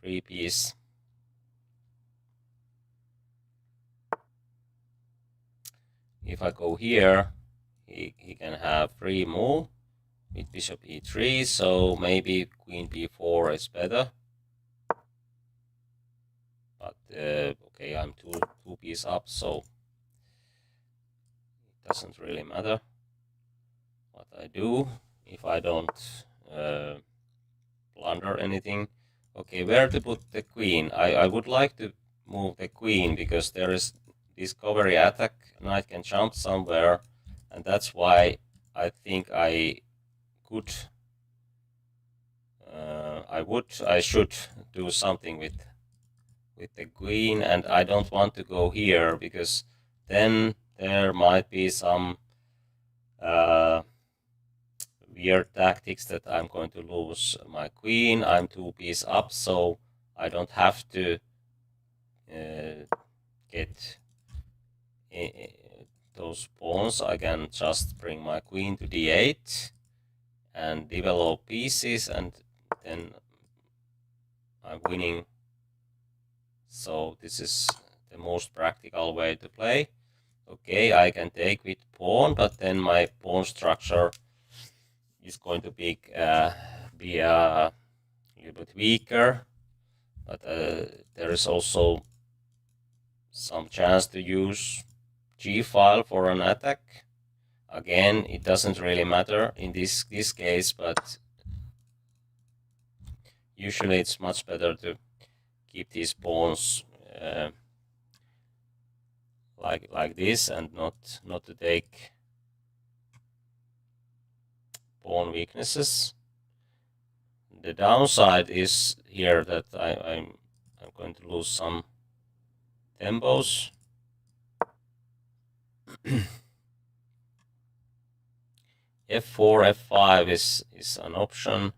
free piece. If I go here, he can have free move with bishop e3, so maybe queen b4 is better. But okay, I'm two pieces up, so it doesn't really matter what I do if I don't blunder anything. Okay, where to put the queen? I would like to move the queen, because there is discovery attack. Knight can jump somewhere, and that's why I think I could, I should do something with the queen, and I don't want to go here, because then there might be some weird tactics that I'm going to lose my queen. I'm 2 pieces up, so I don't have to get those pawns. I can just bring my queen to d8 and develop pieces, and then I'm winning. So this is the most practical way to play. Okay, I can take with pawn, but then my pawn structure is going to be a little bit weaker. But there is also some chance to use G file for an attack. Again, it doesn't really matter in this case, but usually it's much better to keep these pawns like this and not to take pawn weaknesses. The downside is here that I'm going to lose some tempos. F4, F5 is an option.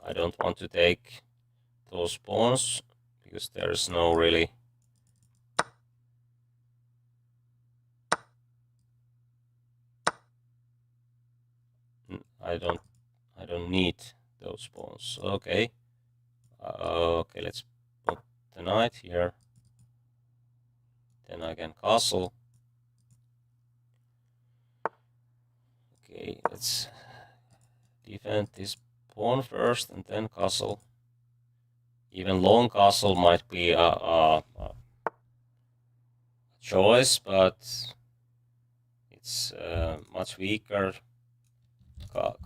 I don't want to take those pawns because there's no really I don't need those pawns. Okay. Okay, let's put the knight here. Then I can castle. Okay, let's defend this pawn first and then castle. Even long castle might be a choice, but it's much weaker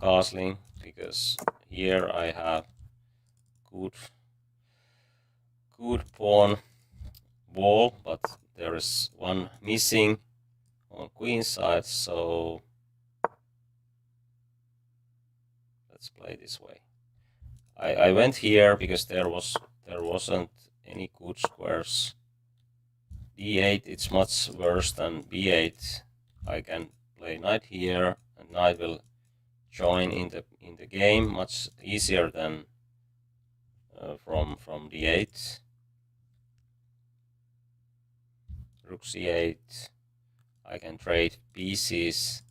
castling because here I have good pawn wall, but there is one missing on queen side, so let's play this way. I went here because there wasn't any good squares. D8 it's much worse than B8. I can play knight here, and knight will join in the game much easier than from D8. Rook C8. I can trade pieces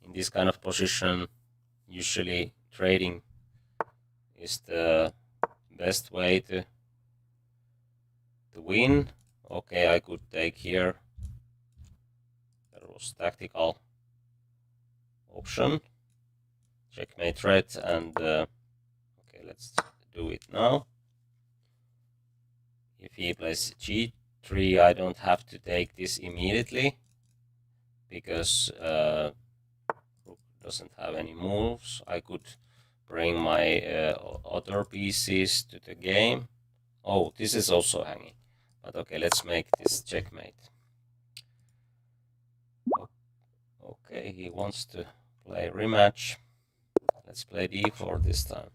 in this kind of position. Usually trading is the best way to win. Okay, I could take here. There was tactical option. Checkmate threat, and okay, let's do it now. If he plays G3, I don't have to take this immediately because Rook doesn't have any moves. I could bring my other pieces to the game. Oh, this is also hanging. But okay, let's make this checkmate. Okay, he wants to play rematch. Let's play D4 this time.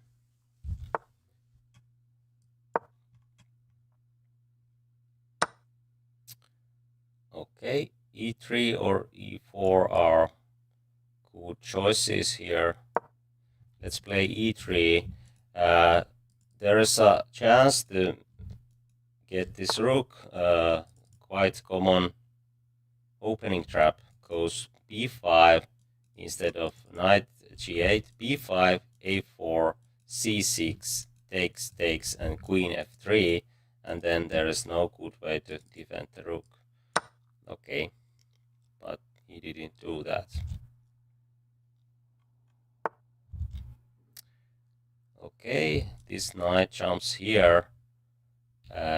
Okay, E3 or E4 are good choices here. Let's play E3. There is a chance to get this rook. Quite common opening trap goes B5 instead of knight G8. B5, A4, C6, takes, and queen F3. And then there is no good way to defend the rook. Okay, but he didn't do that. Okay, this knight jumps here.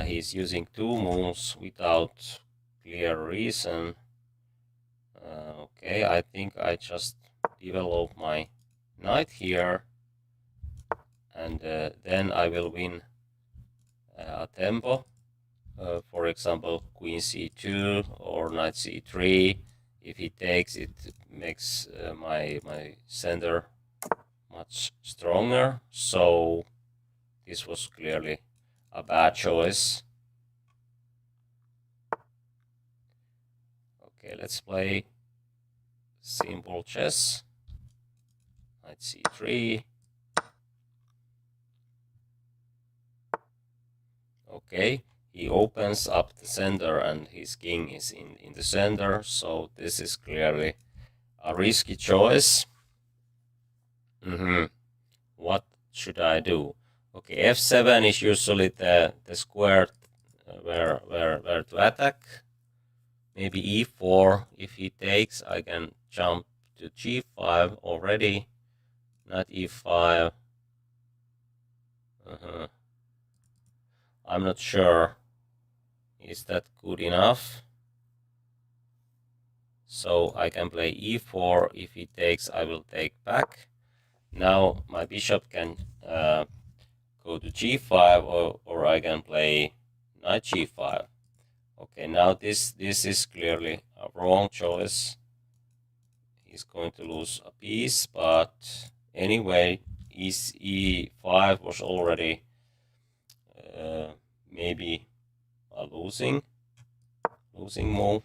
He's using two moves without clear reason. Okay, I think I just develop my knight here, and then I will win a tempo. For example, queen c2 or knight c3. If he takes, it makes my center much stronger. So this was clearly a bad choice. Okay, let's play simple chess. Knight c3. Okay, he opens up the center and his king is in the center, so this is clearly a risky choice. What should I do? Okay, f7 is usually the square where to attack. Maybe e4. If he takes, I can jump to g5 already. Not e5. I'm not sure. Is that good enough? So I can play e4. If he takes, I will take back. Now my bishop can go to g5, or I can play knight g5. Okay, now this is clearly a wrong choice. He's going to lose a piece, but anyway, e5 was already maybe a losing move.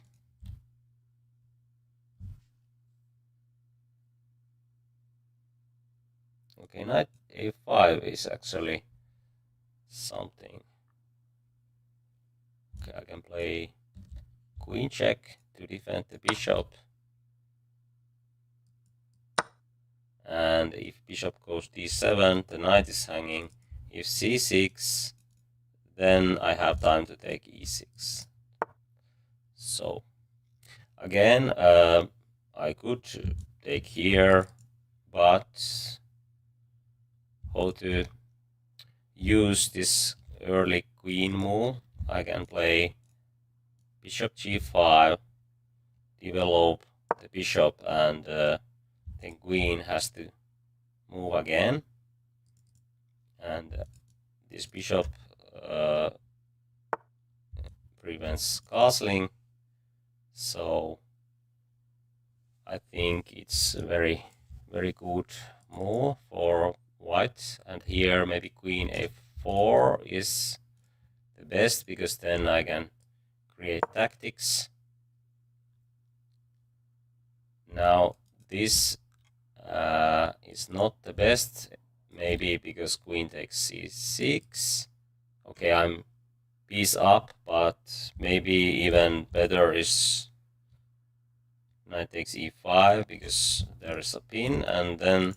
Okay, knight a5 is actually something. Okay, I can play queen check to defend the bishop. And if bishop goes d7, the knight is hanging. If c6, then I have time to take e6. So again, I could take here, but how to use this early queen move? I can play bishop g5, develop the bishop, and then queen has to move again. And this bishop prevents castling. So I think it's a very, very good move for white. And here maybe queen a4 is the best, because then I can create tactics. Now this is not the best, maybe because queen takes c6. Okay, I'm piece up, but maybe even better is knight takes e5, because there is a pin, and then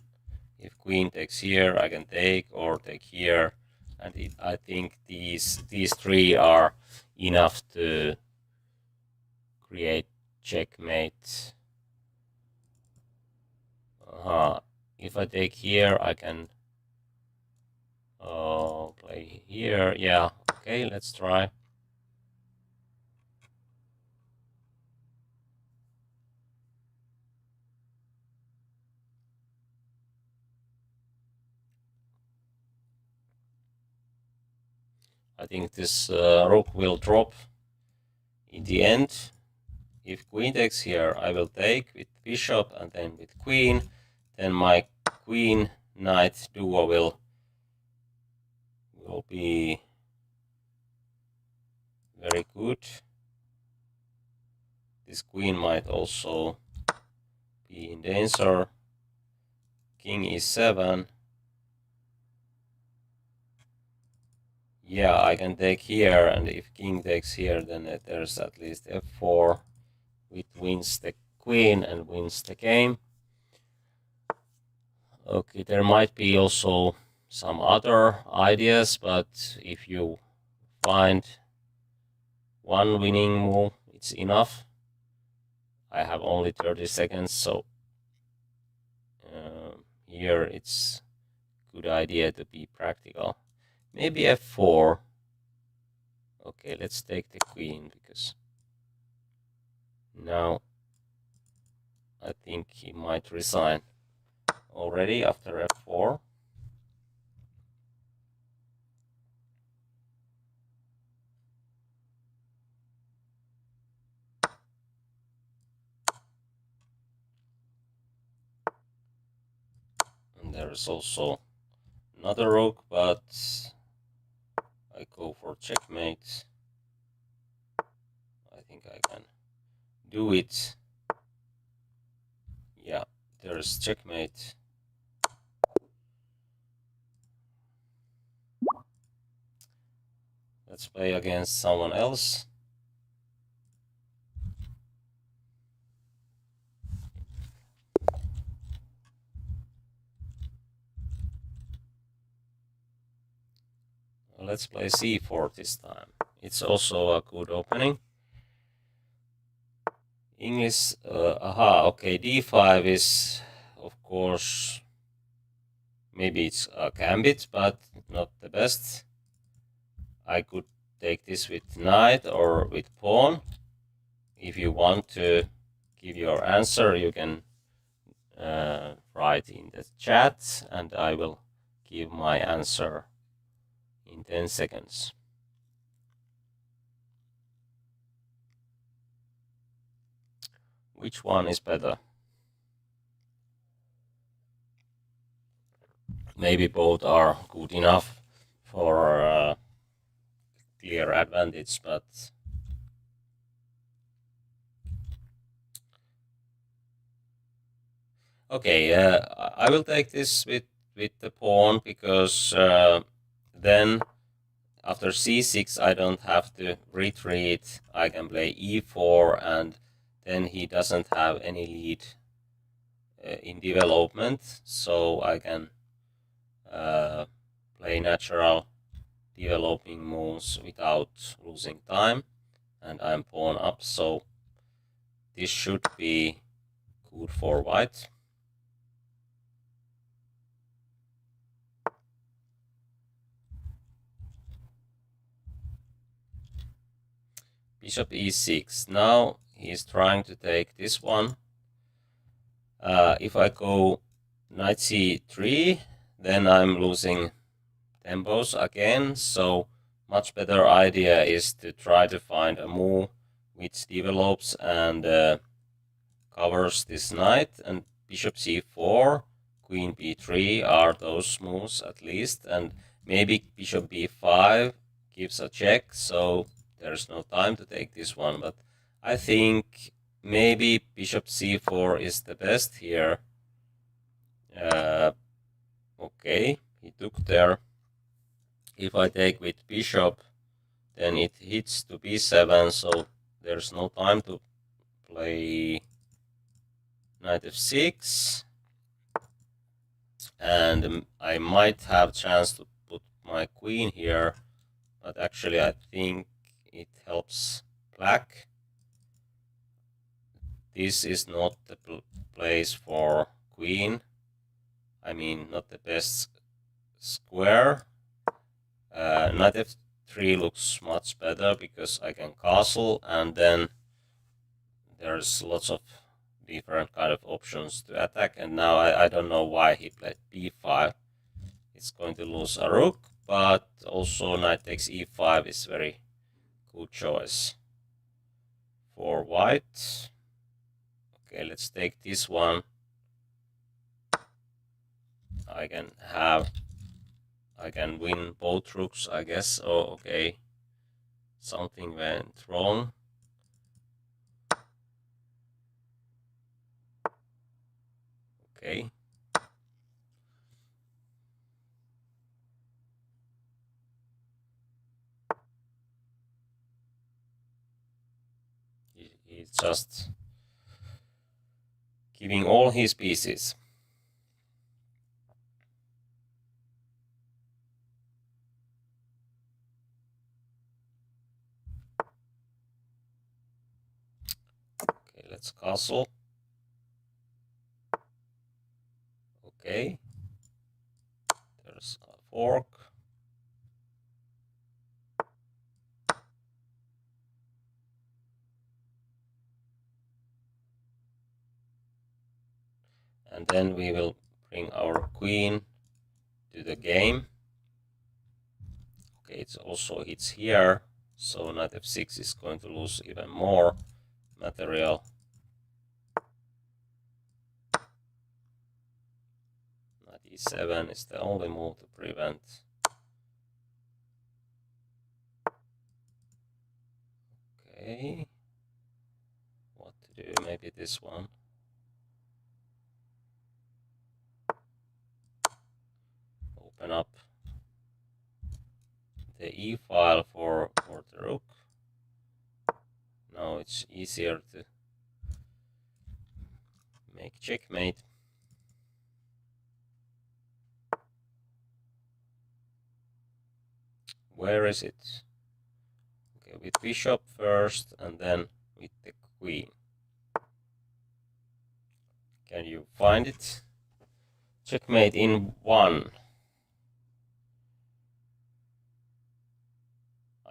if queen takes here, I can take, or take here, and I think these three are enough to create checkmate. If I take here, I can play here. Yeah, okay, let's try. I think this rook will drop in the end. If queen takes here, I will take with bishop, and then with queen. Then my queen knight duo will be very good. This queen might also be in danger. King e7. Yeah, I can take here, and if king takes here, then there's at least f4, which wins the queen and wins the game. Okay, there might be also some other ideas, but if you find one winning move, it's enough. I have only 30 seconds, so here it's good idea to be practical. Maybe f4. Okay, let's take the queen, because now I think he might resign already after f4. And there is also another rook, but I go for checkmate. I think I can do it. Yeah, there's checkmate. Let's play against someone else. Let's play c4 this time. It's also a good opening. English, okay, d5 is, of course, maybe it's a gambit, but not the best. I could take this with knight or with pawn. If you want to give your answer, you can write in the chat, and I will give my answer in 10 seconds. Which one is better? Maybe both are good enough for clear advantage, but okay, I will take this with the pawn, because then after c6 I don't have to retreat. I can play e4, and then he doesn't have any lead in development, so I can play natural developing moves without losing time, and I'm pawn up, so this should be good for white. Bishop e6. Now he's trying to take this one. If I go knight c3, then I'm losing tempos again, so much better idea is to try to find a move which develops and covers this knight, and bishop c4, queen b3 are those moves at least, and maybe bishop b5 gives a check, so there's no time to take this one, but I think maybe bishop c4 is the best here. Okay, he took there. If I take with bishop, then it hits to b7, so there's no time to play knight f6, and I might have chance to put my queen here, but actually I think it helps black. This is not the place for queen, I mean not the best square. Knight f3 looks much better because I can castle, and then there's lots of different kind of options to attack, and now I don't know why he played b5. It's going to lose a rook, but also knight takes e5 is very good choice for white. Okay, let's take this one. I can win both rooks, I guess. Oh, okay. Something went wrong. Okay. He's just giving all his pieces. Okay, let's castle. Okay. There's a fork. And then we will bring our queen to the game. Okay, it also hits here, so knight f6 is going to lose even more material. Knight e7 is the only move to prevent. Okay, what to do? Maybe this one. Open up the e file for the rook. Now it's easier to make checkmate. Where is it? Okay, with bishop first and then with the queen. Can you find it? Checkmate in 1.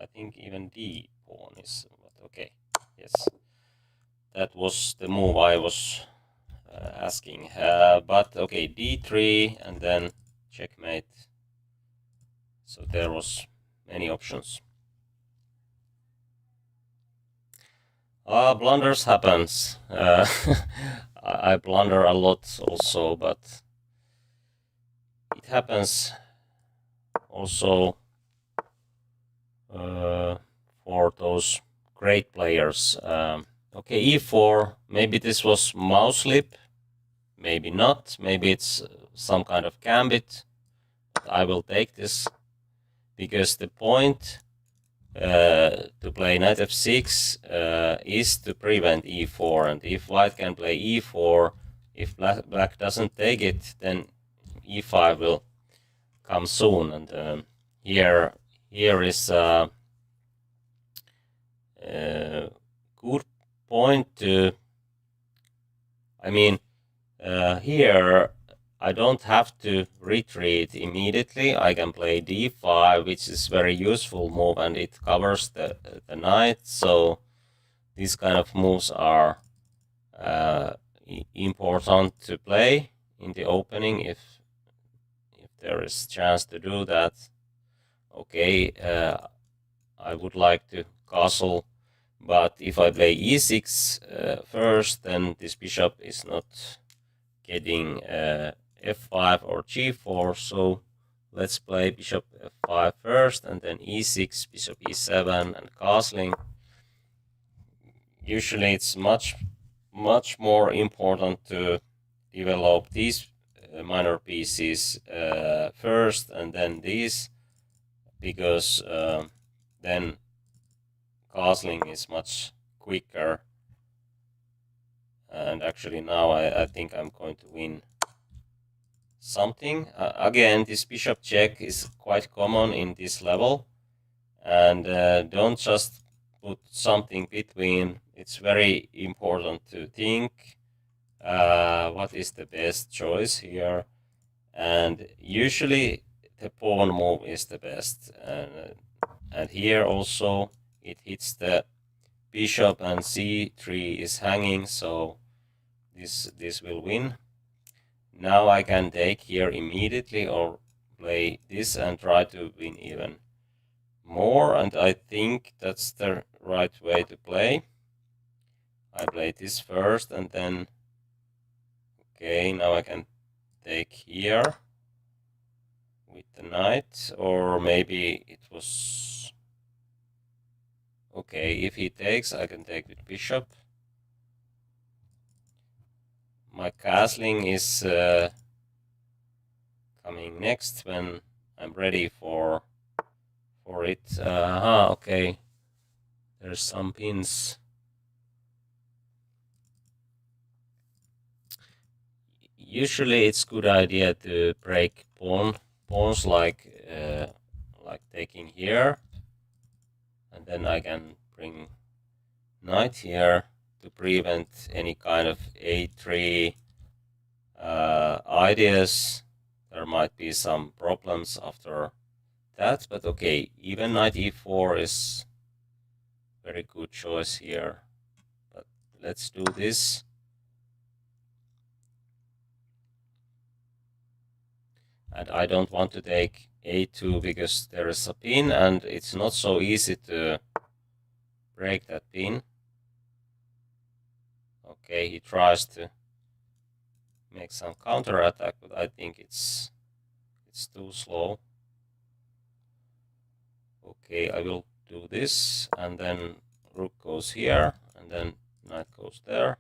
I think even D pawn is, but okay, yes. That was the move I was asking. But okay, D3 and then checkmate. So there was many options. Blunders happens. I blunder a lot also, but it happens also for those great players. Okay, E4, maybe this was mouse slip, maybe not, maybe it's some kind of gambit. I will take this because the point to play knight f6 is to prevent e4, and if white can play e4, if black doesn't take it, then e5 will come soon. And here is a good point to, I mean, here I don't have to retreat immediately. I can play d5, which is very useful move, and it covers the knight. So these kind of moves are important to play in the opening if there is chance to do that. Okay, I would like to castle, but if I play e6 first, then this bishop is not getting f5 or g4, so let's play bishop f5 first, and then e6, bishop e7, and castling. Usually it's much more important to develop these minor pieces first, and then these, because then castling is much quicker. And actually now I think I'm going to win something. Again, this bishop check is quite common in this level, and don't just put something between. It's very important to think what is the best choice here, and usually the pawn move is the best, and here also it hits the bishop, and c3 is hanging, so this will win. Now I can take here immediately or play this and try to win even more, and I think that's the right way to play. I play this first, and then okay, now I can take here with the knight, or maybe it was okay, if he takes I can take with bishop. My castling is coming next when I'm ready for it. Okay, there's some pins. Usually it's good idea to break pawns like taking here, and then I can bring knight here to prevent any kind of a3 ideas. There might be some problems after that, but okay, even knight e4 is very good choice here. But let's do this. And I don't want to take a2 because there is a pin, and it's not so easy to break that pin. Okay, he tries to make some counter attack, but I think it's too slow. Okay, I will do this, and then rook goes here, and then knight goes there.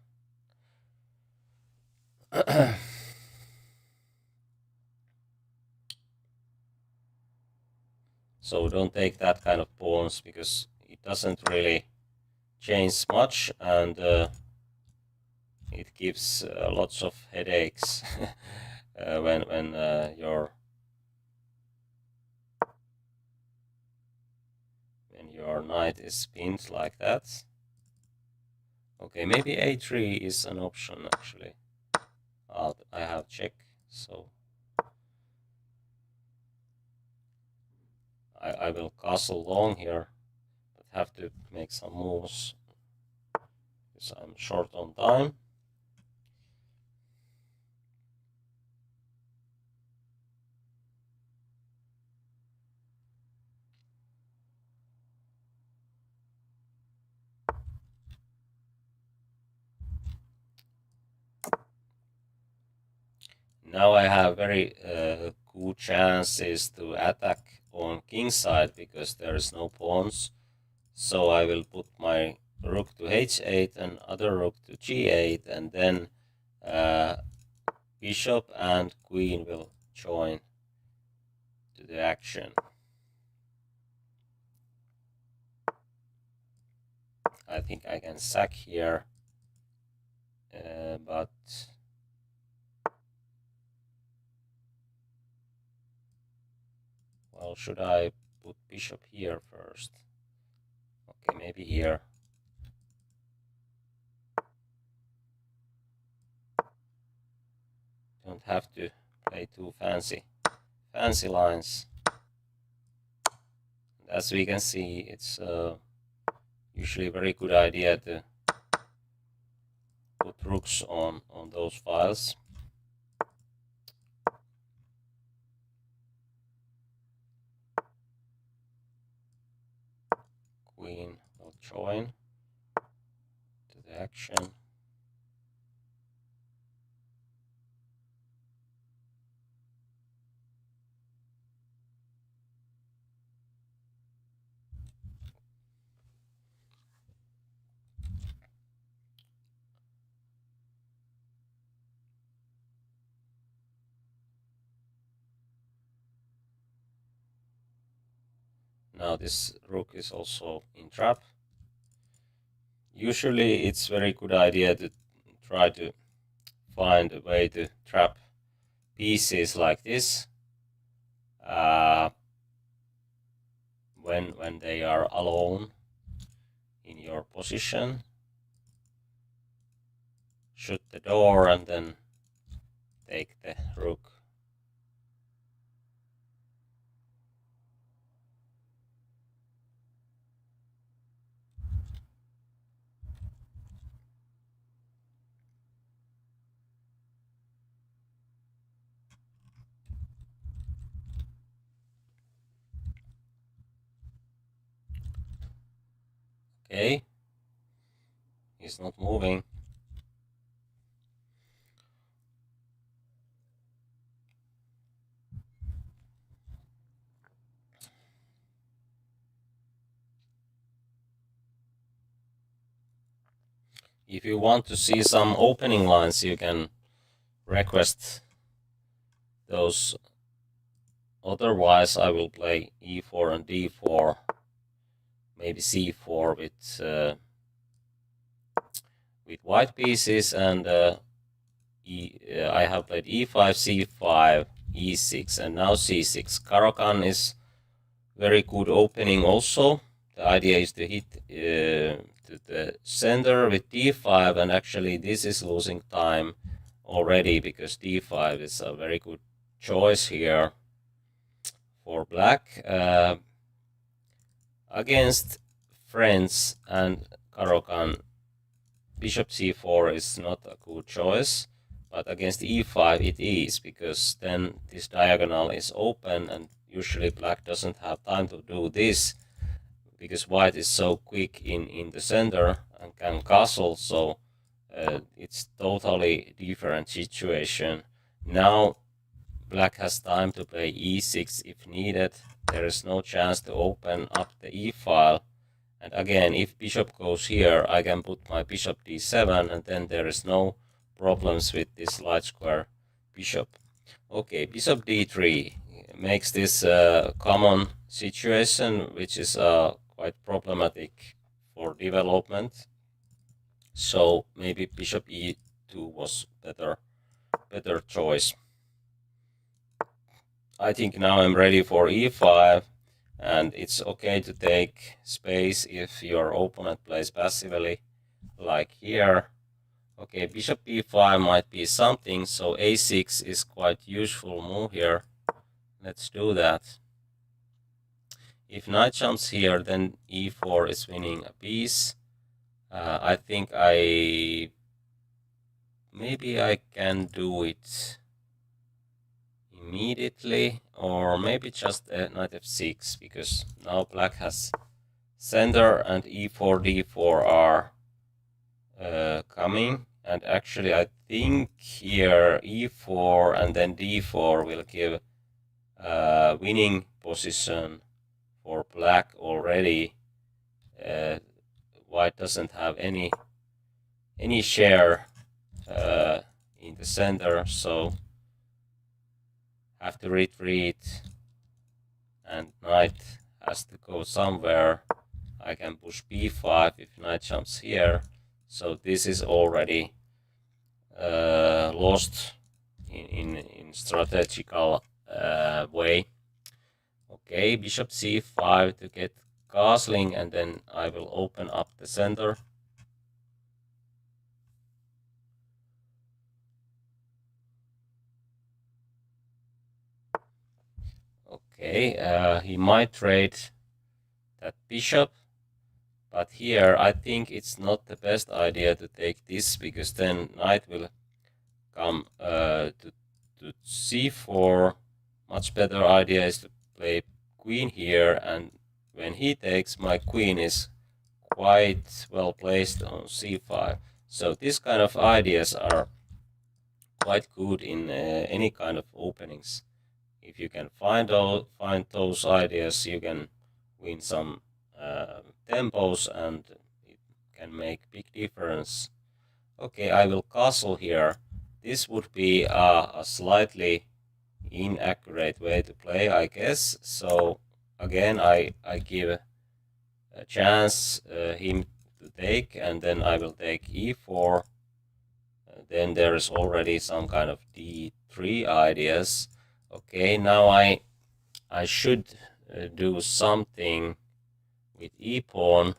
So don't take that kind of pawns because it doesn't really change much, and it gives lots of headaches when your knight is pinned like that. Okay, maybe a3 is an option actually. I have check, so I will castle long here. have to make some moves because I'm short on time. Now I have very good chances to attack on king side because there is no pawns. So I will put my rook to h8 and other rook to g8, and then bishop and queen will join to the action. I think I can sack here, but well, should I put bishop here first? Okay, maybe here. Don't have to play too fancy lines. As we can see, it's usually a very good idea to put rooks on those files. Queen will join to the action. Now this rook is also in trap. Usually it's very good idea to try to find a way to trap pieces like this when they are alone in your position. Shoot the door and then take the rook. Okay, he's not moving. If you want to see some opening lines, you can request those. Otherwise, I will play e4 and d4, maybe c4 with white pieces, and I have played e5, c5, e6, and now c6. Caro-Kann is very good opening also. The idea is to hit to the center with d5, and actually this is losing time already because d5 is a very good choice here for black against friends, and Caro-Kann. Bishop c4 is not a good choice, but against e5 it is, because then this diagonal is open, and usually black doesn't have time to do this because white is so quick in the center and can castle. So it's totally different situation. Now black has time to play e6 if needed. There is no chance to open up the e file. And again, if bishop goes here, I can put my bishop d7, and then there is no problems with this light square bishop. Okay, bishop d3 makes this common situation, which is quite problematic for development. So maybe bishop e2 was better choice. I think now I'm ready for e5, and it's okay to take space if your opponent plays passively, like here. Okay, bishop b5 might be something, so a6 is quite useful move here. Let's do that. If knight jumps here, then e4 is winning a piece. I think maybe I can do it immediately, or maybe just knight f6, because now black has center and e4, d4 are coming. And actually, I think here e4 and then d4 will give winning position for black already. White doesn't have any share in the center, so have to retreat, and knight has to go somewhere. I can push b5 if knight jumps here, so this is already lost in strategical way. Okay, bishop c5 to get castling, and then I will open up the center. Okay, he might trade that bishop, but here I think it's not the best idea to take this, because then knight will come to c4. Much better idea is to play queen here, and when he takes, my queen is quite well placed on c5. So this kind of ideas are quite good in any kind of openings. If you can find those ideas, you can win some tempos, and it can make big difference. Okay, I will castle here. This would be a slightly inaccurate way to play, I guess. So again, I give a chance him to take, and then I will take e4. Then there is already some kind of d3 ideas. Okay, now I should do something with e pawn.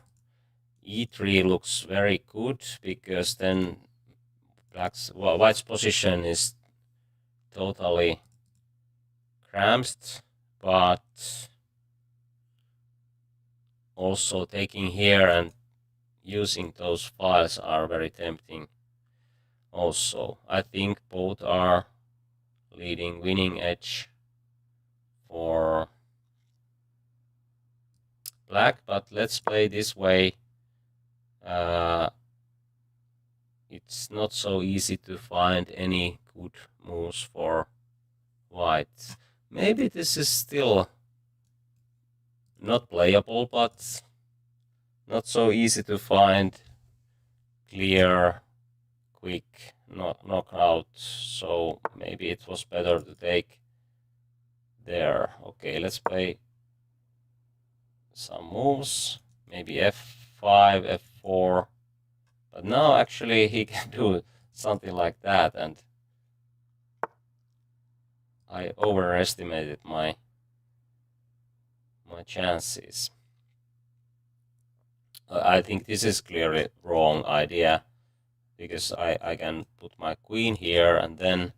e3 looks very good, because then white's position is totally cramped, but also taking here and using those files are very tempting. Also, I think both are leading winning edge for black, but let's play this way. It's not so easy to find any good moves for white. Maybe this is still not playable, but not so easy to find clear, quick knockout. So maybe it was better to take there. Okay, let's play some moves. Maybe f5, f4. But now actually he can do something like that, and I overestimated my chances. I think this is clearly wrong idea, because I can put my queen here, and then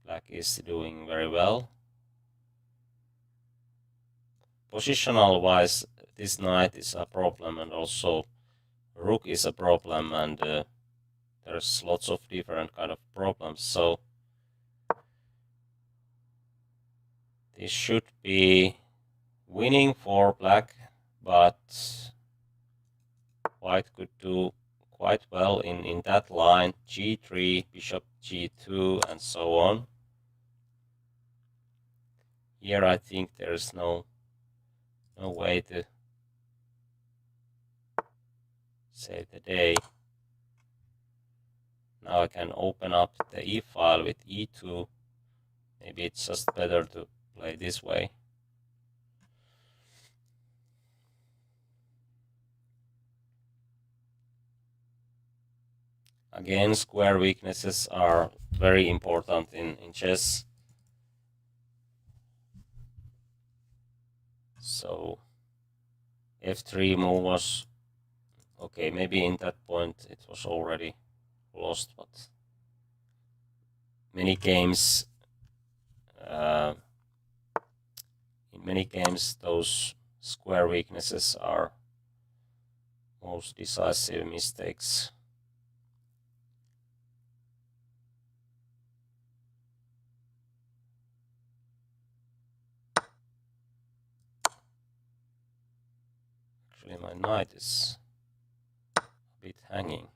black is doing very well. Positional wise, this knight is a problem, and also rook is a problem, and there's lots of different kind of problems. So this should be winning for black, but white could do quite well in that line. g3, bishop g2, and so on. Here I think there's no way to save the day. Now I can open up the e file with e2. Maybe it's just better to play this way. Again, square weaknesses are very important in chess. So f3 move was okay. Maybe in that point it was already lost, but many games in in many games those square weaknesses are most decisive mistakes. Actually, my knight is a bit hanging.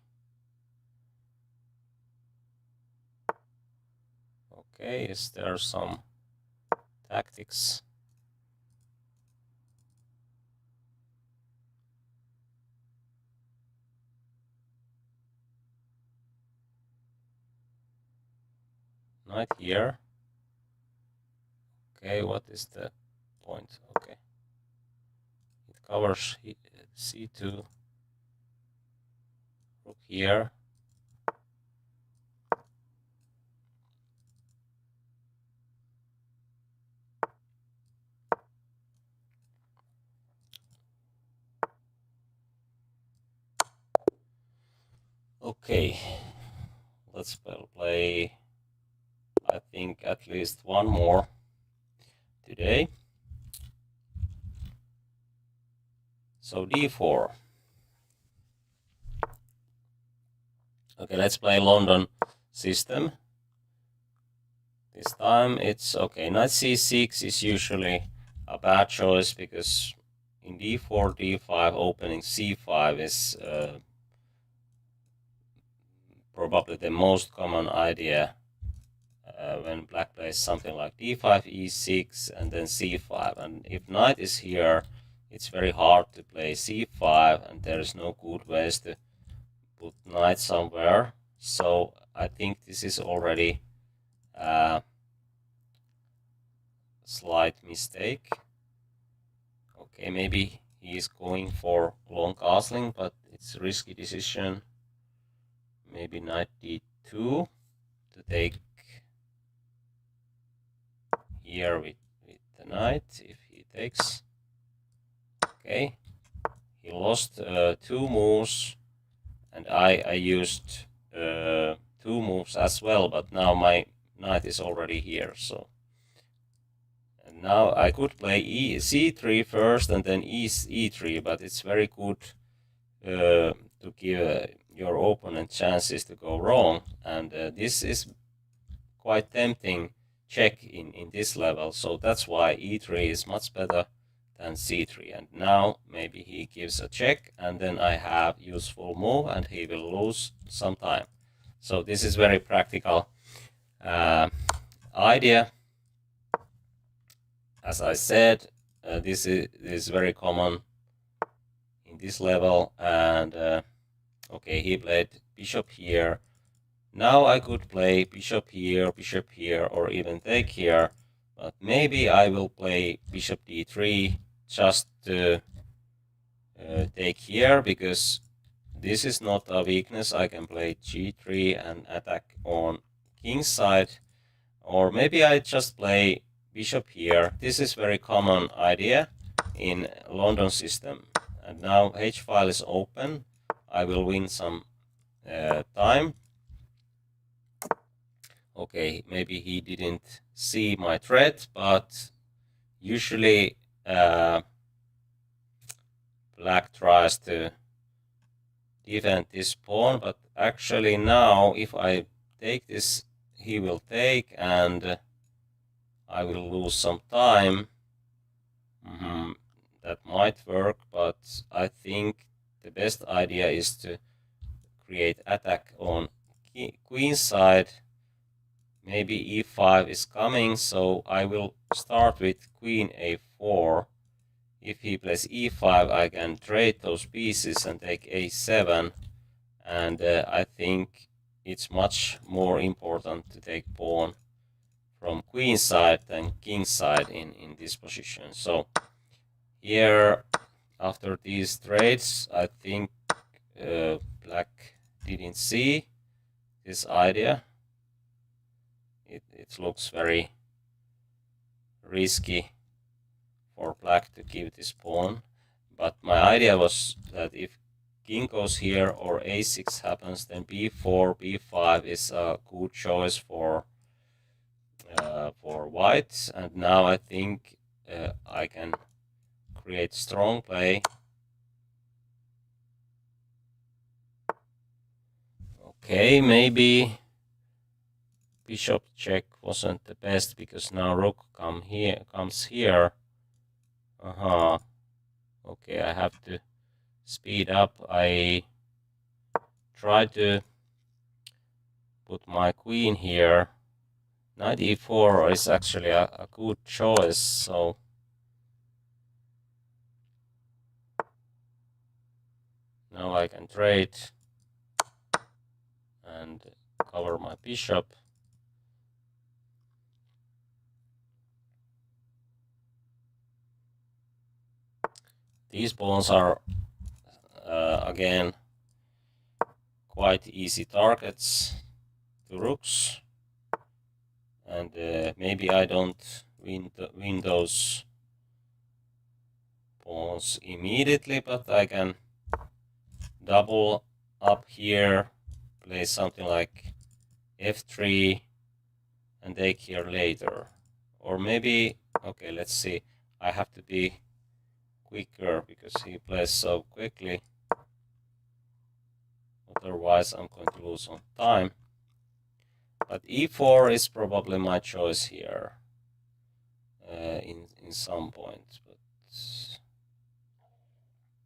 Okay, is there some tactics? Knight here. Okay, what is the point? Okay. It covers c2. Rook here. Okay, let's play, I think, at least one more today. So d4. Okay, let's play London system. This time it's okay. Knight c6 is usually a bad choice because in d4, d5, opening c5 is probably the most common idea when black plays something like d5, e6, and then c5. And if knight is here, it's very hard to play c5, and there is no good ways to put knight somewhere. So I think this is already a slight mistake. Okay, maybe he is going for long castling, but it's a risky decision. Maybe knight d2 to take here with the knight if he takes. Okay, he lost 2 moves, and I used 2 moves as well, but now my knight is already here. So and now I could play c3 first and then e3, but it's very good to give your opponent chances to go wrong, and this is quite tempting check in this level, so that's why e3 is much better than c3. And now maybe he gives a check, and then I have useful move, and he will lose some time. So this is very practical idea. As I said, this is very common in this level, and okay, he played bishop here. Now I could play bishop here, or even take here, but maybe I will play bishop d3 just to take here, because this is not a weakness. I can play g3 and attack on king's side, or maybe I just play bishop here. This is very common idea in London system. And now h file is open. I will win some time. Okay, maybe he didn't see my threat, but usually black tries to defend this pawn, but actually now if I take this, he will take, and I will lose some time. That might work, but I think the best idea is to create attack on queen side. Maybe e5 is coming, so I will start with queen a4. If he plays e5, I can trade those pieces and take a7, and I think it's much more important to take pawn from queen side than king side in this position. So here, after these trades, I think black didn't see this idea. It looks very risky for black to give this pawn, but my idea was that if king goes here or a6 happens, then b4, b5 is a good choice for white. And now I think I can create strong play. Okay, maybe bishop check wasn't the best because now rook comes here. Okay, I have to speed up. I try to put my queen here. Knight e4 is actually a good choice, so now I can trade and cover my bishop. These pawns are again quite easy targets to rooks, and maybe I don't win those pawns immediately, but I can double up here, play something like f3 and take here later. Or maybe, okay, let's see, I have to be quicker because he plays so quickly. Otherwise I'm going to lose on time. But e4 is probably my choice here in some point. But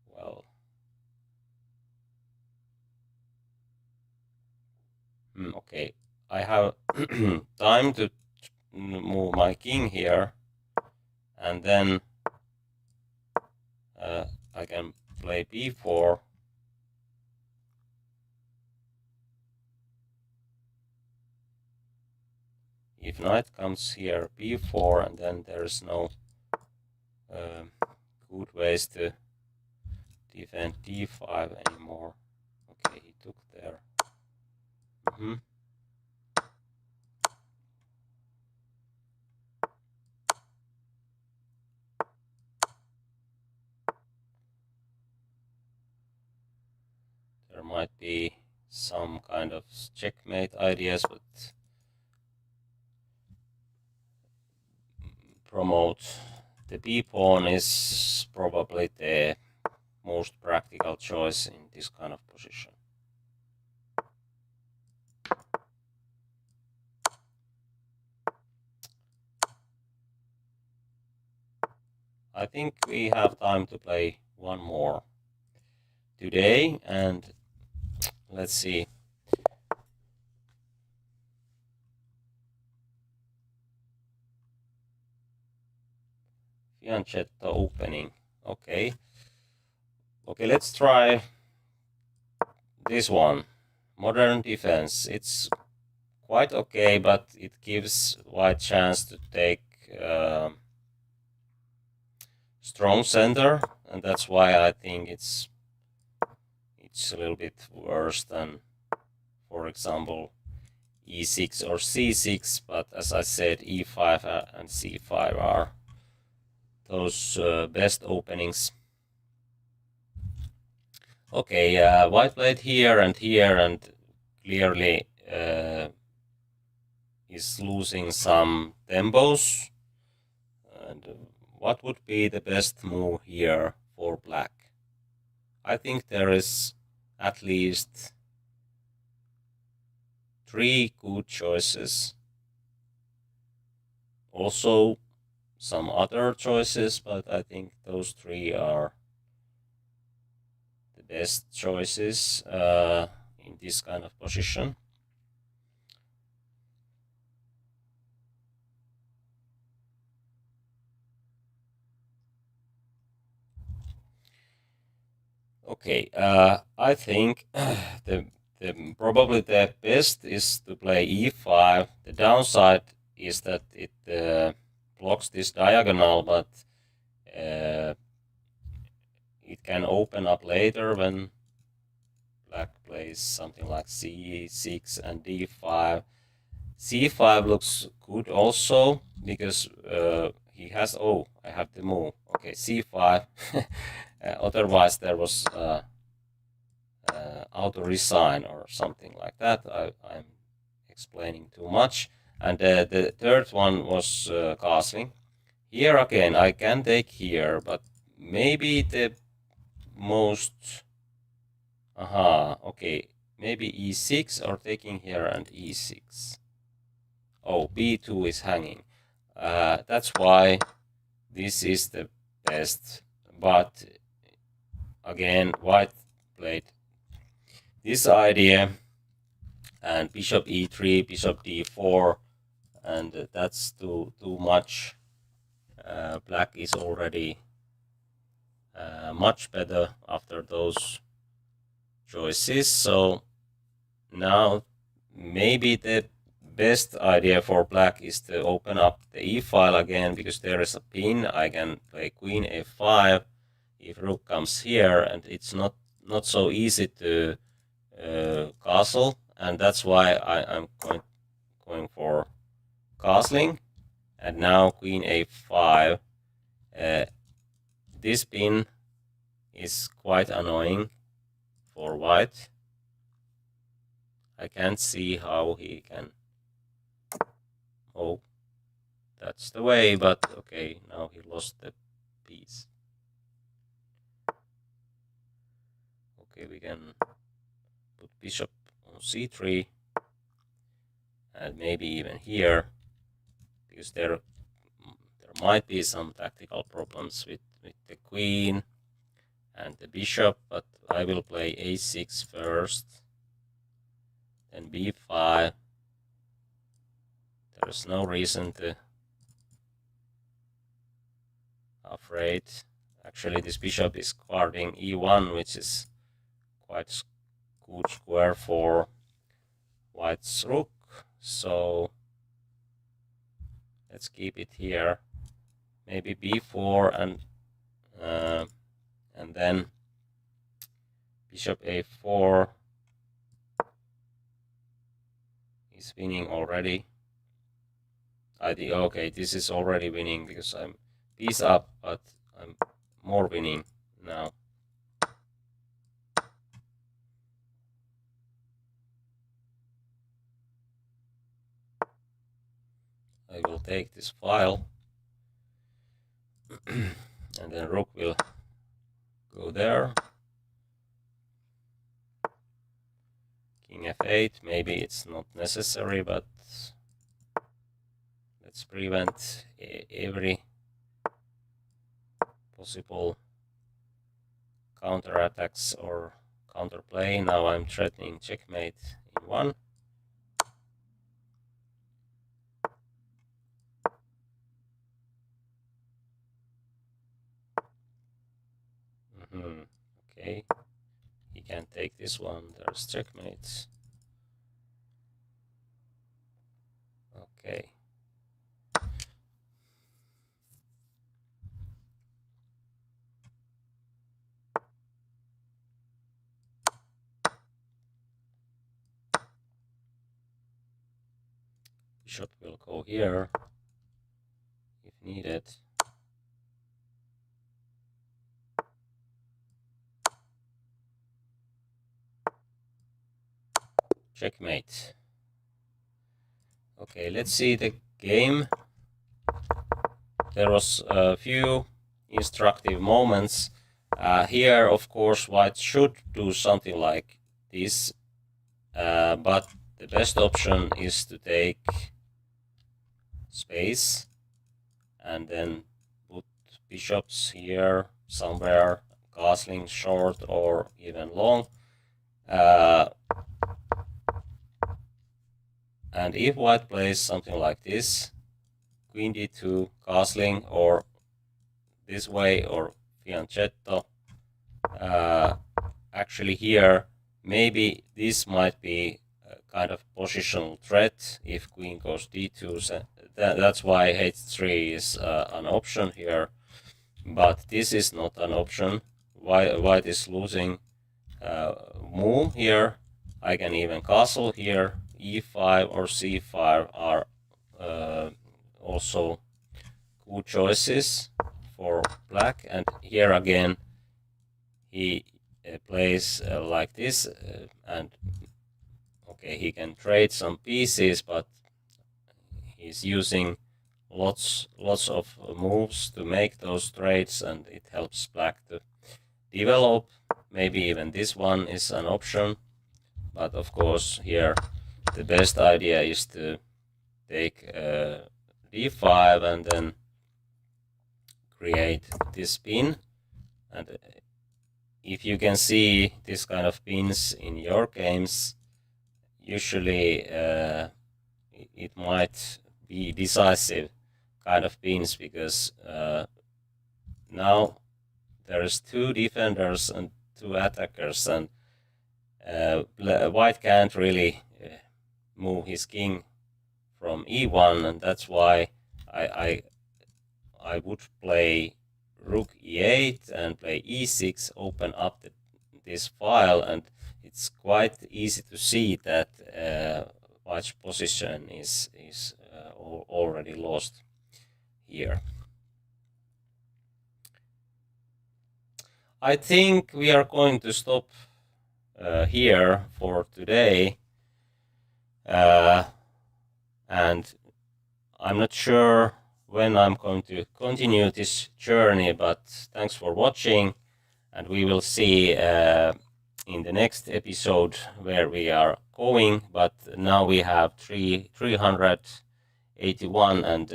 well, okay, I have time to move my king here, and then I can play b4. If knight comes here, b4, and then there's no good ways to defend d5 anymore. Okay, he took there. There might be some kind of checkmate ideas, but promote the b pawn is probably the most practical choice in this kind of position. I think we have time to play one more today, and let's see. Fianchetto opening. Okay, let's try this one. Modern defense. It's quite okay, but it gives white chance to take strong center, and that's why I think it's a little bit worse than, for example, e6 or c6. But as I said, e5 and c5 are those best openings. Okay, white played here, and clearly is losing some tempos. And what would be the best move here for black? I think there is at least 3 good choices. Also some other choices, but I think those 3 are the best choices in this kind of position. Okay, I think probably the best is to play e5. The downside is that it blocks this diagonal, but it can open up later when black plays something like c6 and d5. c5 looks good also because he has, oh, I have to move. Okay, c5. Otherwise there was auto resign or something like that. I'm explaining too much. And the third one was castling. here again, I can take here, but maybe the most... okay, maybe e6 or taking here and e6. Oh, b2 is hanging. That's why this is the best, but again, white played this idea, and bishop e3, bishop d4, and that's too much. Black is already much better after those choices, so now maybe the best idea for black is to open up the e-file again, because there is a pin. I can play queen a5 if rook comes here, and it's not so easy to castle, and that's why I'm going for castling. And now queen a5. This pin is quite annoying for white. I can't see how he can... Oh, that's the way, but okay, now he lost the piece. Okay, we can put bishop on c3, and maybe even here, because there might be some tactical problems with the queen and the bishop, but I will play a6 first, then b5. There's no reason to afraid. Actually, this bishop is guarding e1, which is quite good square for white's rook, so let's keep it here. Maybe b4 and then bishop a4 is winning already. I think, okay, this is already winning because I'm piece up, but I'm more winning now. I will take this file and then rook will go there. King f8, maybe it's not necessary, but let's prevent every possible counterattacks or counterplay. Now I'm threatening checkmate in one. Okay, he can't take this one. There's checkmate. Okay. Bishop will go here if needed. Checkmate. Okay, let's see the game. There was a few instructive moments. Here, of course, white should do something like this, but the best option is to take space and then put bishops here somewhere, castling short or even long. And if white plays something like this, queen d2, castling, or this way, or fianchetto, actually here, maybe this might be a kind of positional threat if queen goes d2. So that's why h3 is an option here, but this is not an option. White is losing move here. I can even castle here. e5 or c5 are also good choices for black, and here again he plays like this, and okay, he can trade some pieces, but he's using lots of moves to make those trades, and it helps black to develop. Maybe even this one is an option, but of course here the best idea is to take d5 and then create this pin. And if you can see this kind of pins in your games, usually it might be decisive kind of pins, because now there's 2 defenders and 2 attackers, and white can't really move his king from e1, and that's why I would play rook e8 and play e6, open up this file, and it's quite easy to see that white's position is already lost here. I think we are going to stop here for today, and I'm not sure when I'm going to continue this journey, but thanks for watching, and we will see in the next episode where we are going. But now we have 381, and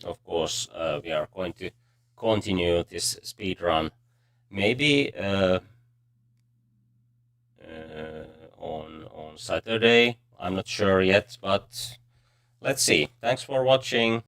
of course we are going to continue this speed run, maybe on Saturday. I'm not sure yet, but let's see. Thanks for watching.